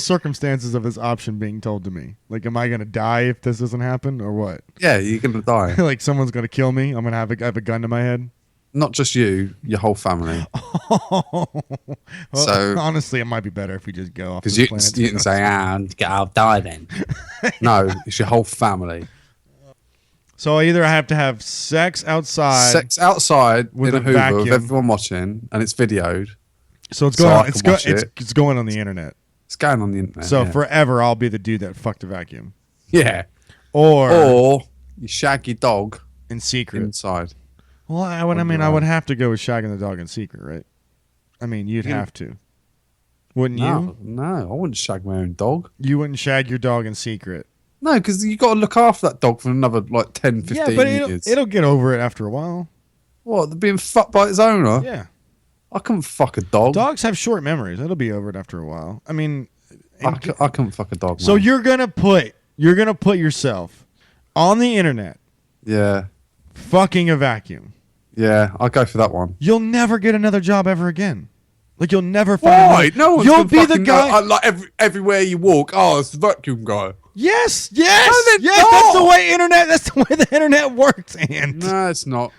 circumstances of this option being told to me? Like, am I gonna die if this doesn't happen, or what? Yeah, you're gonna die. Like, someone's gonna kill me. I'm gonna have a gun to my head. Not just you, your whole family. Well, So- honestly, it might be better if we just go off. Because this you planet. can say, I'll die then. No, it's your whole family. So either I have to have sex outside. Sex outside with with a a Hoover vacuum. with everyone watching, and it's videoed. So it's so going. I on, can it's, go, watch it's, it. it's going on the internet. It's going on the internet. So yeah. forever, I'll be the dude that fucked a vacuum, Yeah. or You shag your dog in secret. inside. Well, I would have to go with shagging the dog in secret, right? I mean, you'd have to. Wouldn't you? No, I wouldn't shag my own dog. You wouldn't shag your dog in secret. No, because you got to look after that dog for another like 10, 15 Yeah, but years. it'll get over it after a while. What, they're being fucked by its owner? Yeah. I couldn't fuck a dog. Dogs have short memories. It'll be over it after a while. I mean, I couldn't fuck a dog. so man. you're gonna put yourself on the internet Yeah. fucking a vacuum. Yeah, I'll go for that one. You'll never get another job ever again. Like you'll never find. Why? No one's You'll gonna be the fucking guy. know, like everywhere you walk. Oh, it's the vacuum guy. Yes. No, they're That's the not. way internet. That's the way the internet works. And No, it's not.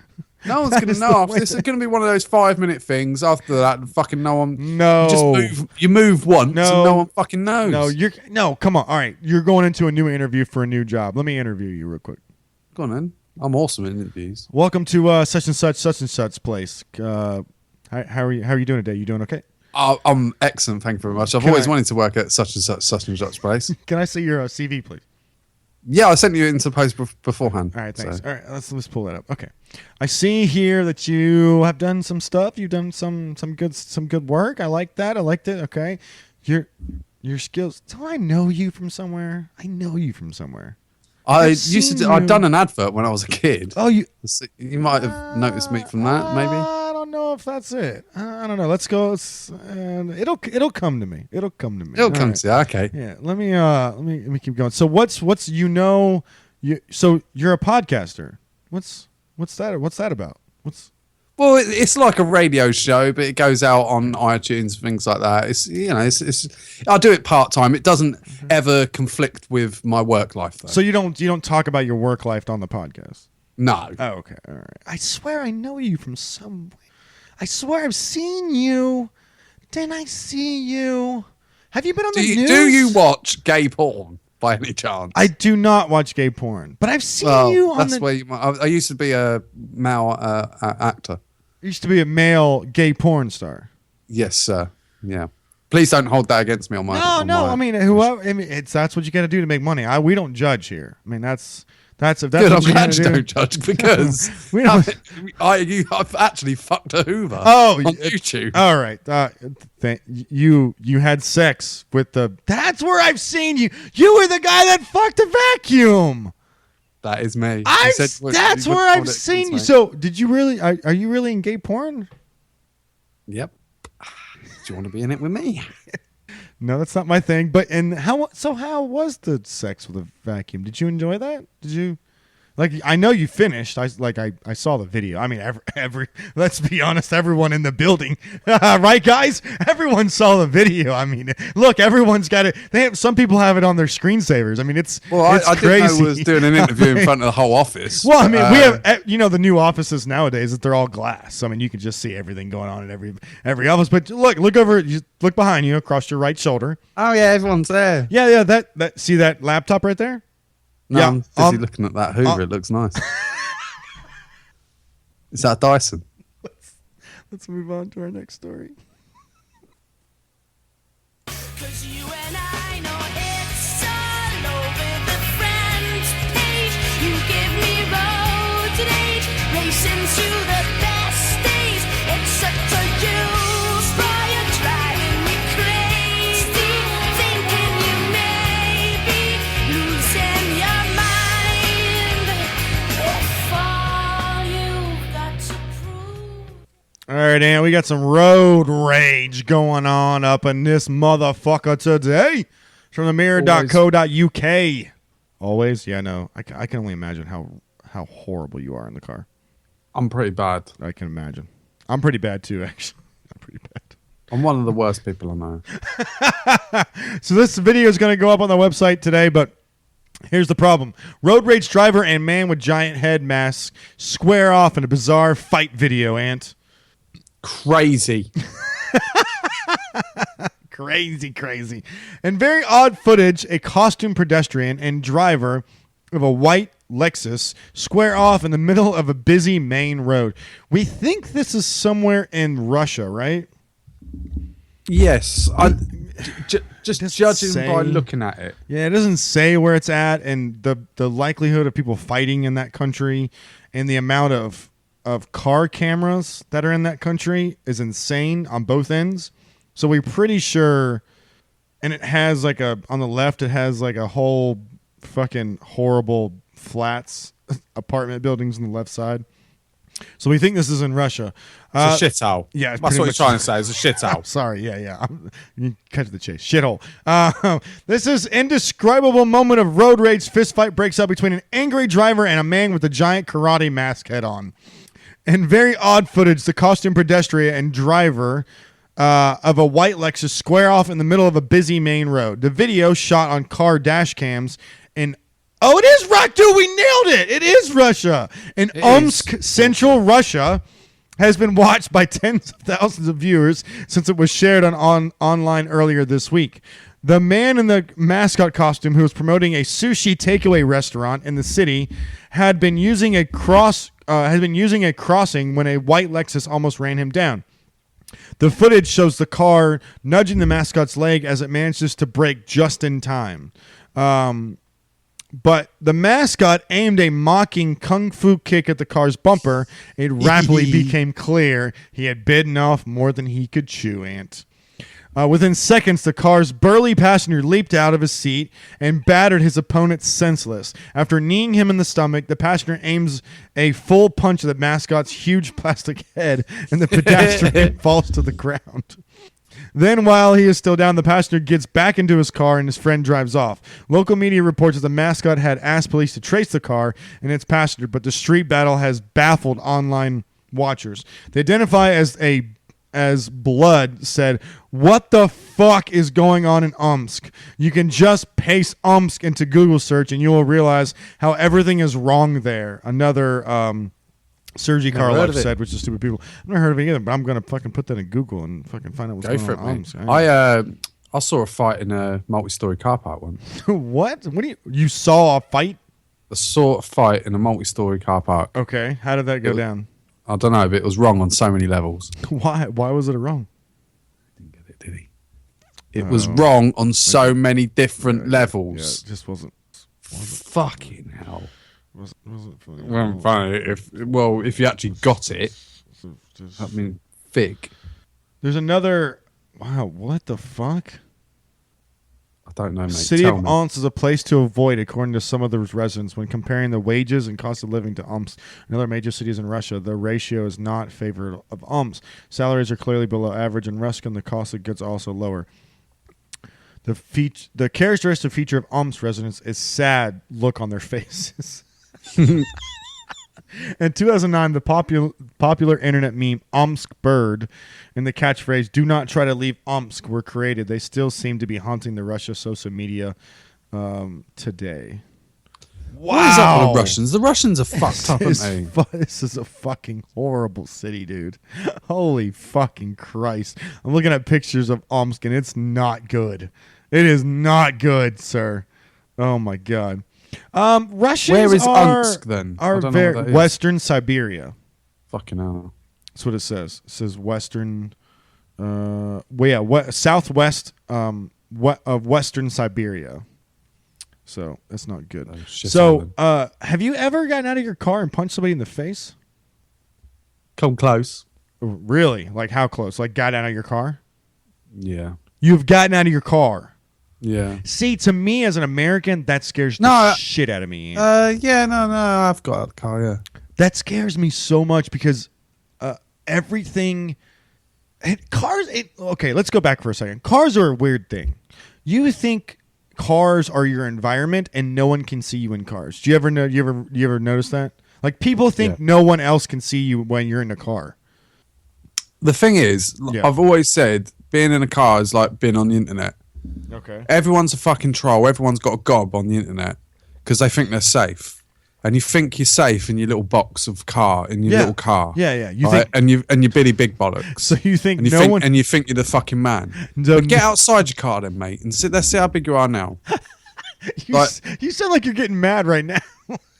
No one's gonna is know. the way This is gonna be one of those 5-minute things. After that, fucking no one. no, You move once, No. and no one fucking knows. no. Come on. All right, you're going into a new interview for a new job. Let me interview you real quick. Go on, then. I'm awesome at interviews. Welcome to such and such place. How are you doing today? You doing okay? I'm excellent. Thank you very much. I've Can always I- wanted to work at such and such place. Can I see your CV, please? Yeah, I sent you into post beforehand. All right, thanks. so. All right, let's pull that up. Okay, I see here that you have done some stuff. You've done some good work. I like that. I liked it. Okay, your skills. Do I know you from somewhere? I know you from somewhere. I I've used to. seen I'd you- done an advert when I was a kid. Oh, you. You might have noticed me from that, maybe. I don't know if that's it. I don't know. Let's go. It'll come to me. It'll come to me. It'll All come right. to you. Okay. Yeah, let me keep going. So what's so you're a podcaster. What's that about? Well, it's like a radio show, but it goes out on iTunes, things like that. It's I do it part time. It doesn't ever conflict with my work life, though. So you don't talk about your work life on the podcast. No. Oh, okay. All right. I swear I know you from somewhere. I swear I've seen you. Didn't I see you? Have you been on the news? Do you watch gay porn by any chance? I do not watch gay porn, but I've seen well, you on that's the. where you might. I used to be a male actor. Used to be a male gay porn star. Yes, sir. Yeah. Please don't hold that against me on my. No, on no. my- I mean, whoever. I mean, that's what you got to do to make money. We don't judge here. I mean, that's if that's Good, what I'm you glad gotta you do. don't judge because We don't. I've actually fucked a Hoover. Oh, on YouTube. All right. You had sex with the. That's where I've seen you. You were the guy that fucked a vacuum. That is me. That's where I've seen you. So, did you really? Are you really in gay porn? Yep. Do you want to be in it with me? No, that's not my thing. But how was the sex with a vacuum? Did you enjoy that? Did you? Like, I know you finished. I saw the video. I mean, every let's be honest, everyone in the building, right, guys? Everyone saw the video. I mean, look, everyone's got it. Some people have it on their screensavers. I mean, it's I crazy. didn't know I was doing an interview in front of the whole office. Well, I mean, we have the new offices nowadays that they're all glass. I mean, you can just see everything going on in every office. But look over, look behind you, across your right shoulder. Oh yeah, everyone's there. Yeah. That see that laptop right there? No, Yeah, I'm busy looking at that Hoover. It looks nice. Is that a Dyson? Let's move on to our next story. 'Cause you and I know it's all over the friends page. You give me road rage, racing through the best days. It's such a use, boy, you're driving me crazy. Thinking you may be losing your mind. If all you've got to prove. All right, and we got some road rage going on up in this motherfucker today from the mirror.co.uk. Always? Yeah, no. I can only imagine how horrible you are in the car. I'm pretty bad. I can imagine. I'm pretty bad too, actually. I'm pretty bad. I'm one of the worst people I know. So this video is going to go up on the website today, but here's the problem. Road rage driver and man with giant head mask square off in a bizarre fight video, Ant. Crazy. Crazy. And very odd footage, a costume pedestrian and driver of a white Lexus square off in the middle of a busy main road. We think this is somewhere in Russia, right? Yes. Just Does it judging say? by looking at it. Yeah, it doesn't say where it's at, and the likelihood of people fighting in that country and the amount of car cameras that are in that country is insane on both ends. So we're pretty sure, and it has on the left, it has like a whole fucking horrible flats apartment buildings on the left side. So we think this is in Russia. It's a shithole. yeah, it's That's pretty what much- you're trying to say. It's a shithole. Sorry, yeah. You cut to the chase. Shithole. This is indescribable moment of road rage. Fist fight breaks out between an angry driver and a man with a giant karate mask head on. And very odd footage, the costume pedestrian and driver of a white Lexus square off in the middle of a busy main road. The video shot on car dash cams in it is Russia. Dude, we nailed it. It is Russia. In Omsk, central Russia, has been watched by tens of thousands of viewers since it was shared online earlier this week. The man in the mascot costume who was promoting a sushi takeaway restaurant in the city had been using a crossing when a white Lexus almost ran him down. The footage shows the car nudging the mascot's leg as it manages to brake just in time. But the mascot aimed a mocking kung fu kick at the car's bumper. It rapidly became clear he had bitten off more than he could chew, Ant. Within seconds, the car's burly passenger leaped out of his seat and battered his opponent senseless. After kneeing him in the stomach, the passenger aims a full punch at the mascot's huge plastic head, and the pedestrian falls to the ground. Then, while he is still down, the passenger gets back into his car and his friend drives off. Local media reports that the mascot had asked police to trace the car and its passenger, but the street battle has baffled online watchers. They identify as Blood said, "What the fuck is going on in Omsk? You can just paste Omsk into Google search and you will realize how everything is wrong there." Another Sergei Never heard Karlov of it. said, which is stupid people. I've never heard of it either, but I'm going to fucking put that in Google and fucking find out what's Go going for it, on in mate. Omsk. I saw a fight in a multi-story car park once. What? What do you saw a fight? I saw a fight in a multi-story car park. Okay. How did that go It was- down? I don't know, but it was wrong on so many levels. Why was it wrong? Didn't get it, did he? It was wrong on so many different Yeah, levels. it just wasn't Fucking hell. wasn't funny. Well, funny if you actually got it, I mean, fig. There's another. Wow, what the fuck? I don't know, mate. City Tell of me. Omsk is a place to avoid, according to some of the residents. When comparing the wages and cost of living to Omsk and other major cities in Russia, the ratio is not favorable of Omsk. Salaries are clearly below average in Russia, and the cost of goods also lower. The characteristic feature of Omsk residents is sad look on their faces. In 2009, the popular internet meme Omsk Bird and the catchphrase "Do not try to leave Omsk" were created. They still seem to be haunting the Russia social media today. What is up with the Russians? The Russians are fucked up, aren't they? This is a fucking horrible city, dude. Holy fucking Christ. I'm looking at pictures of Omsk, and it's not good. It is not good, sir. Oh, my God. Russians Where is are, Omsk, then? I are don't know very what that is. Western Siberia. Fucking hell. That's what it says. It says Western, southwest of Western Siberia. So that's not good. Oh, shit, So, have you ever gotten out of your car and punched somebody in the face? Come close. Really? Like how close? Like got out of your car? Yeah. You've gotten out of your car. Yeah. See, to me as an American, that scares the No, shit out of me. Yeah, no, I've got a car, yeah. That scares me so much because everything. Okay, let's go back for a second. Cars are a weird thing. You think cars are your environment, and no one can see you in cars. Do you ever know? You ever notice that? Like people think Yeah. no one else can see you when you're in a car. The thing is, Yeah. I've always said being in a car is like being on the internet. Okay. Everyone's a fucking troll. Everyone's got a gob on the internet because they think they're safe. And you think you're safe in your little box of car, in your little car. Yeah. You right? think and you Billy Big Bollocks. so? You think and you no think, one? and you think you're the fucking man. No, But get outside your car then, mate, and sit there. See how big you are now. You sound like you're getting mad right now.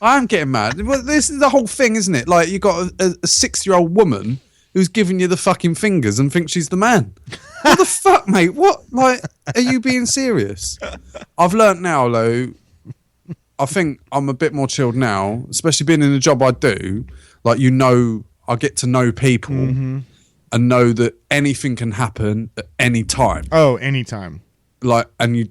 I'm getting mad. Well, this is the whole thing, isn't it? Like you got a 6-year-old woman who's giving you the fucking fingers and thinks she's the man. What the fuck, mate? What? Like, are you being serious? I've learnt now, though. I think I'm a bit more chilled now, especially being in the job I do. Like, I get to know people and know that anything can happen at any time. Oh, anytime. Like, and you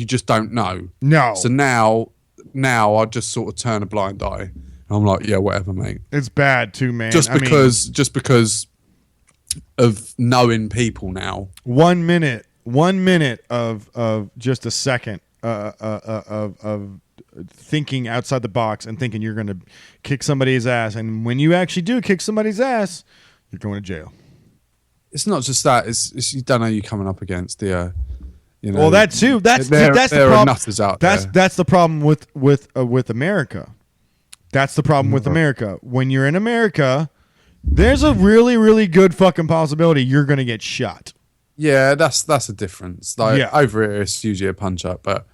just don't know. No. So now I just sort of turn a blind eye. I'm like, yeah, whatever, mate. It's bad too, man. Just I mean, because of knowing people now. 1 minute of just a second of thinking outside the box and thinking you're going to kick somebody's ass, and when you actually do kick somebody's ass, you're going to jail. It's not just that. It's you don't know who you're coming up against. You know. Well, that too. That's there the are problem. nutters out there. That's the problem with America. That's the problem with America. When you're in America, there's a really, really good fucking possibility you're going to get shot. Yeah, that's a difference. Like Yeah. over here, it's usually a punch up, but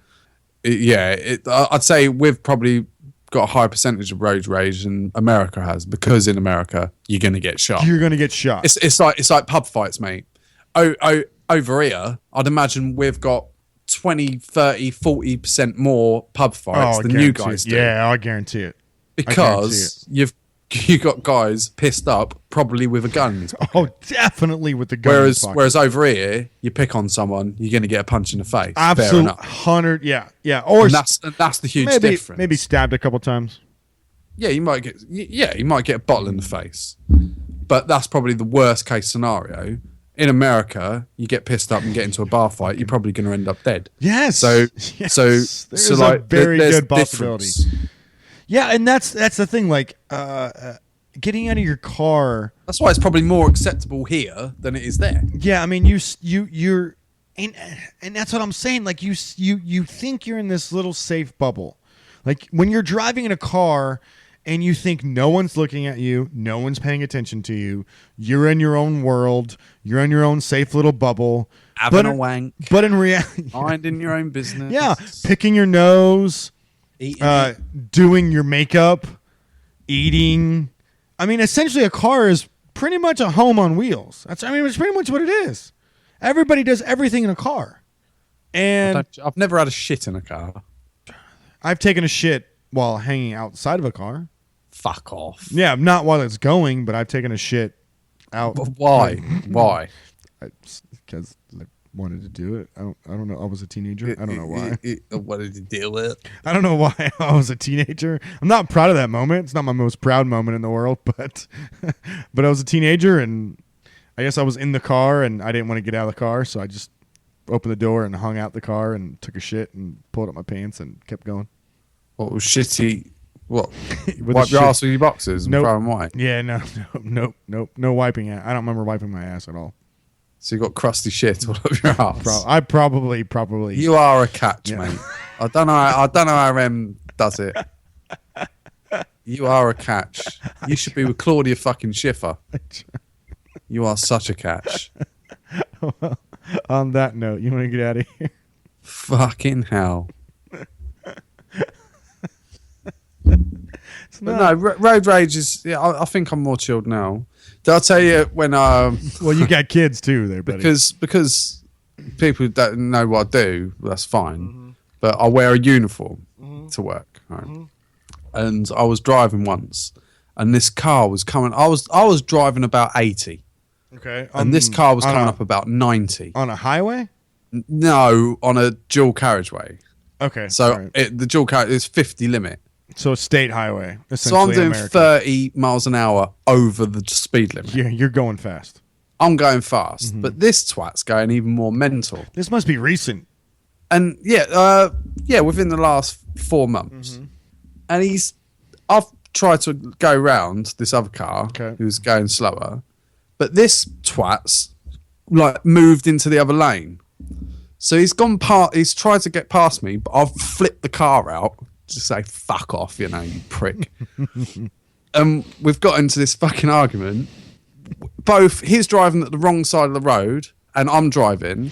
I'd say we've probably got a higher percentage of road rage than America has, because in America you're going to get shot. You're going to get shot. It's like pub fights, mate. Over here, I'd imagine we've got 20, 30, 40% more pub fights I than you guarantee guys it. do. Yeah, I guarantee it. Because you got guys pissed up, probably with a gun. In his pocket. Oh, definitely with the gun. in his pocket. Whereas over here, you pick on someone, you're going to get a punch in the face. Fair absolute enough. 100, yeah, or And that's the huge difference. maybe stabbed a couple times. Yeah, you might get a bottle in the face, but that's probably the worst case scenario. In America, you get pissed up and get into a bar fight, you're probably going to end up dead. Yes. There's so like a very there's good possibility. difference. Yeah, and that's the thing. Like, getting out of your car. That's why it's probably more acceptable here than it is there. Yeah, I mean, you're, and that's what I'm saying. Like, you think you're in this little safe bubble. Like when you're driving in a car and you think no one's looking at you, no one's paying attention to you, you're in your own world, you're in your own safe little bubble. Having a wank, But in reality, minding your own business. yeah, picking your nose, doing your makeup, eating. I mean, essentially, a car is pretty much a home on wheels. It's pretty much what it is. Everybody does everything in a car. And I've never had a shit in a car. I've taken a shit while hanging outside of a car. Fuck off. Yeah, not while it's going, but I've taken a shit out. But why? Why? Because I wanted to do it. I don't know. I was a teenager. I don't know why. What did you deal with? I don't know why I was a teenager. I'm not proud of that moment. It's not my most proud moment in the world, but I was a teenager, and I guess I was in the car, and I didn't want to get out of the car, so I just opened the door and hung out the car and took a shit and pulled up my pants and kept going. What was shitty? What? With Wipe the your shit. ass with your boxers and Nope. throw them white. Yeah, no wiping. I don't remember wiping my ass at all. So you got crusty shit all over your ass. I probably. You are a catch, Yeah. mate. I don't know how Em does it. You are a catch. You should be with Claudia fucking Schiffer. You are such a catch. On that note, you want to get out of here? Fucking hell. It's But not- no, road rage is. Yeah, I think I'm more chilled now. Did I tell you when? Well, you got kids too, there, buddy. Because people don't know what I do. That's fine. But I wear a uniform to work. Right? And I was driving once, and this car was coming. I was driving about 80, okay, and this car was on coming a- up about 90. on a highway. No, on a dual carriageway. Okay, So all right. the dual carriage is 50 limit. So a state highway. So I'm essentially doing America. 30 miles an hour over the speed limit. Yeah, you're going fast. I'm going fast, Mm-hmm. but this twat's going even more mental. This must be recent. And yeah, within the last 4 months. And I've tried to go round this other car Okay. who's going slower, but this twat's like moved into the other lane. So he's tried to get past me, but I've flipped the car out to say fuck off, you prick. And we've got into this fucking argument. Both he's driving at the wrong side of the road and I'm driving,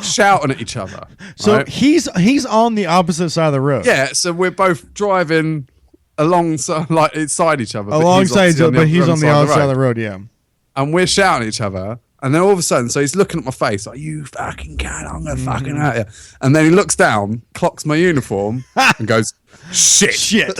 shouting at each other. So right? he's on the opposite side of the road. Yeah, so we're both driving alongside, like inside each other, but alongside he's each other, but he's on the wrong other side of the road. Yeah. and we're shouting at each other. And then all of a sudden, so he's looking at my face like, "You fucking cat, I'm gonna fucking hurt you." And then he looks down, clocks my uniform, and goes, "Shit!" Shit.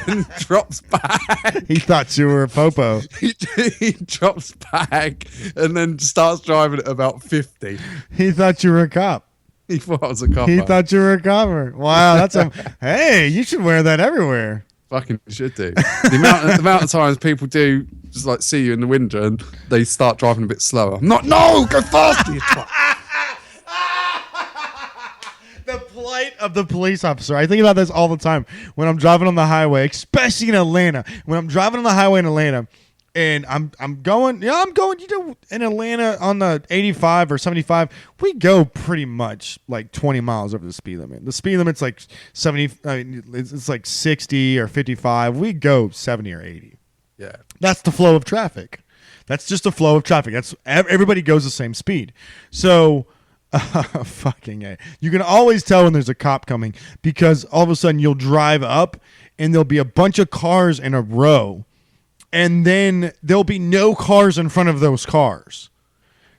and drops back. He thought you were a popo. He drops back and then starts driving at about 50. He thought you were a cop. He thought I was a copper. He thought you were a copper. Wow, that's a hey. You should wear that everywhere. Fucking should do. The amount of times people do just like see you in the window and they start driving a bit slower. I'm not. No, go faster, you twat. The plight of the police officer. I think about this all the time when I'm driving on the highway, especially in Atlanta. When I'm driving on the highway in Atlanta, and I'm going. In Atlanta on the 85 or 75, we go pretty much like 20 miles over the speed limit. The speed limit's like 70. It's like 60 or 55. We go 70 or 80. Yeah. That's the flow of traffic. That's just the flow of traffic. That's everybody goes the same speed. So, fucking A. You can always tell when there's a cop coming because all of a sudden you'll drive up and there'll be a bunch of cars in a row, and then there'll be no cars in front of those cars.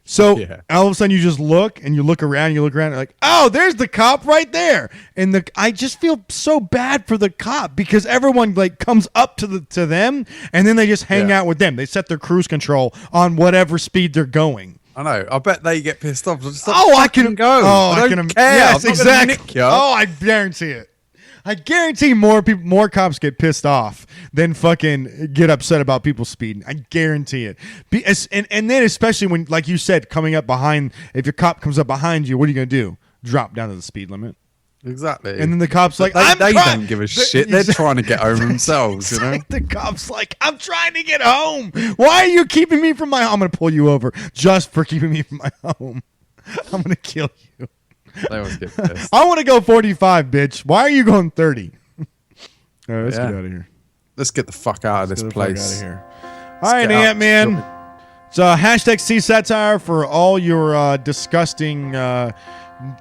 So Yeah. all of a sudden you just look and you look around, and you're like, oh, there's the cop right there. And I just feel so bad for the cop because everyone like comes up to them and then they just hang Yeah. out with them. They set their cruise control on whatever speed they're going. I know. I bet they get pissed off. Just I can go. Oh, I don't care. Yes, I'm not gonna exactly. nick you. Oh, I guarantee it. I guarantee more cops get pissed off than fucking get upset about people speeding. I guarantee it. And then especially when, like you said, coming up behind, if your cop comes up behind you, what are you going to do? Drop down to the speed limit. Exactly. And then the cop's like, they don't give a shit. They're trying to get home themselves, you know? The cop's like, I'm trying to get home. Why are you keeping me from my home? I'm going to pull you over just for keeping me from my home. I'm going to kill you. They always get pissed. I want to go 45, bitch. Why are you going 30? All right, let's Yeah. get out of here. Let's get the fuck out of this Get the fuck place. out of here. All right, get out. Ant-Man. So hashtag C Satire for all your disgusting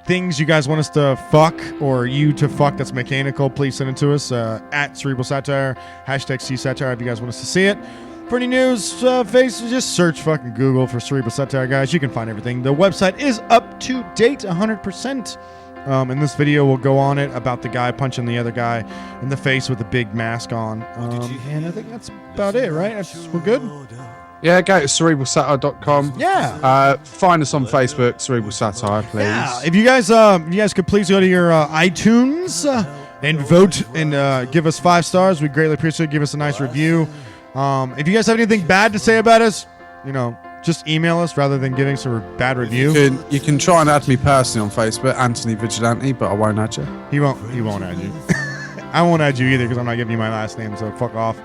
things you guys want us to fuck or you to fuck that's mechanical. Please send it to us at Cerebral Satire. Hashtag C Satire if you guys want us to see it. For any news, just search fucking Google for Cerebral Satire, guys. You can find everything. The website is up to date 100%. And this video will go on it about the guy punching the other guy in the face with a big mask on. And I think that's about it, right? We're good? Yeah, go to cerebralsatire.com. Yeah. Find us on Facebook, Cerebral Satire, please. Yeah. If you guys could please go to your iTunes and vote and give us 5 stars. We'd greatly appreciate it. Give us a nice review. If you guys have anything bad to say about us, just email us rather than giving us a bad review. You can try and add me personally on Facebook, Anthony Vigilante, but I won't add you. He won't add you. I won't add you either because I'm not giving you my last name, so fuck off.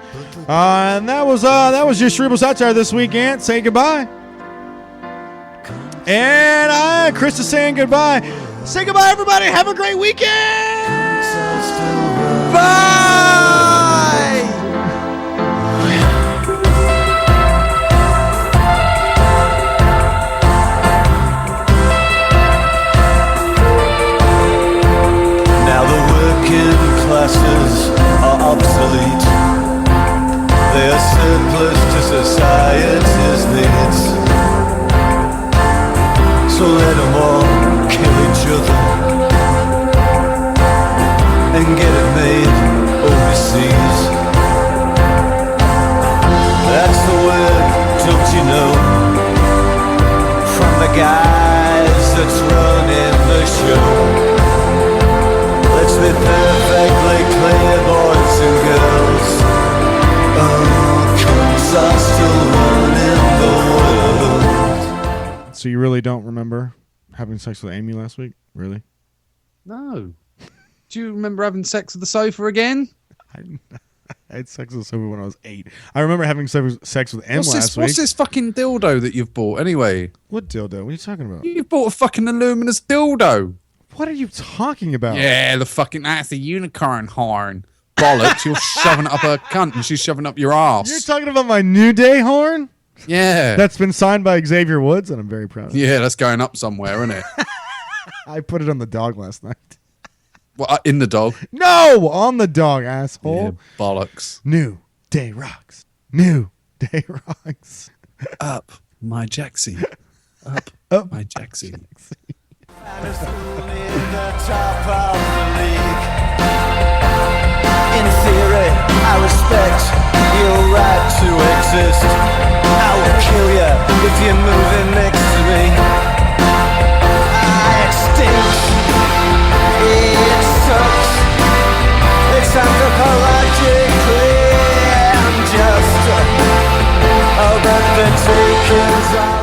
And that was your Cerebral Satire this week, Ant. Say goodbye. And Chris is saying goodbye. Say goodbye, everybody. Have a great weekend. Bye. Now the working classes are obsolete. They are surplus to society's needs. So let them all kill each other and get it made overseas. That's the word, don't you know, from the guys that's running the show. Let's be perfectly clear, boys and girls. Cunts are still running the world. So you really don't remember having sex with Amy last week? Really? No. Do you remember having sex with the sofa again? I had sex with someone when I was 8. I remember having sex with M last week. What's this fucking dildo that you've bought anyway? What dildo? What are you talking about? You've bought a fucking luminous dildo. What are you talking about? Yeah, that's the unicorn horn. Bollocks, you're shoving it up her cunt and she's shoving up your ass. You're talking about my New Day horn? Yeah. That's been signed by Xavier Woods, and I'm very proud of it. Yeah, that's going up somewhere, isn't it? I put it on the dog last night. Well, in the dog. No! On the dog, asshole. Yeah, bollocks. New Day rocks. New Day rocks. Up, my Jaxie. Up, my Jaxie. In the top of the league. In theory, I respect your right to exist. I will kill you if you're moving next to me. It stinks. It sucks. It's anthropologically unjust. Oh, but the takers are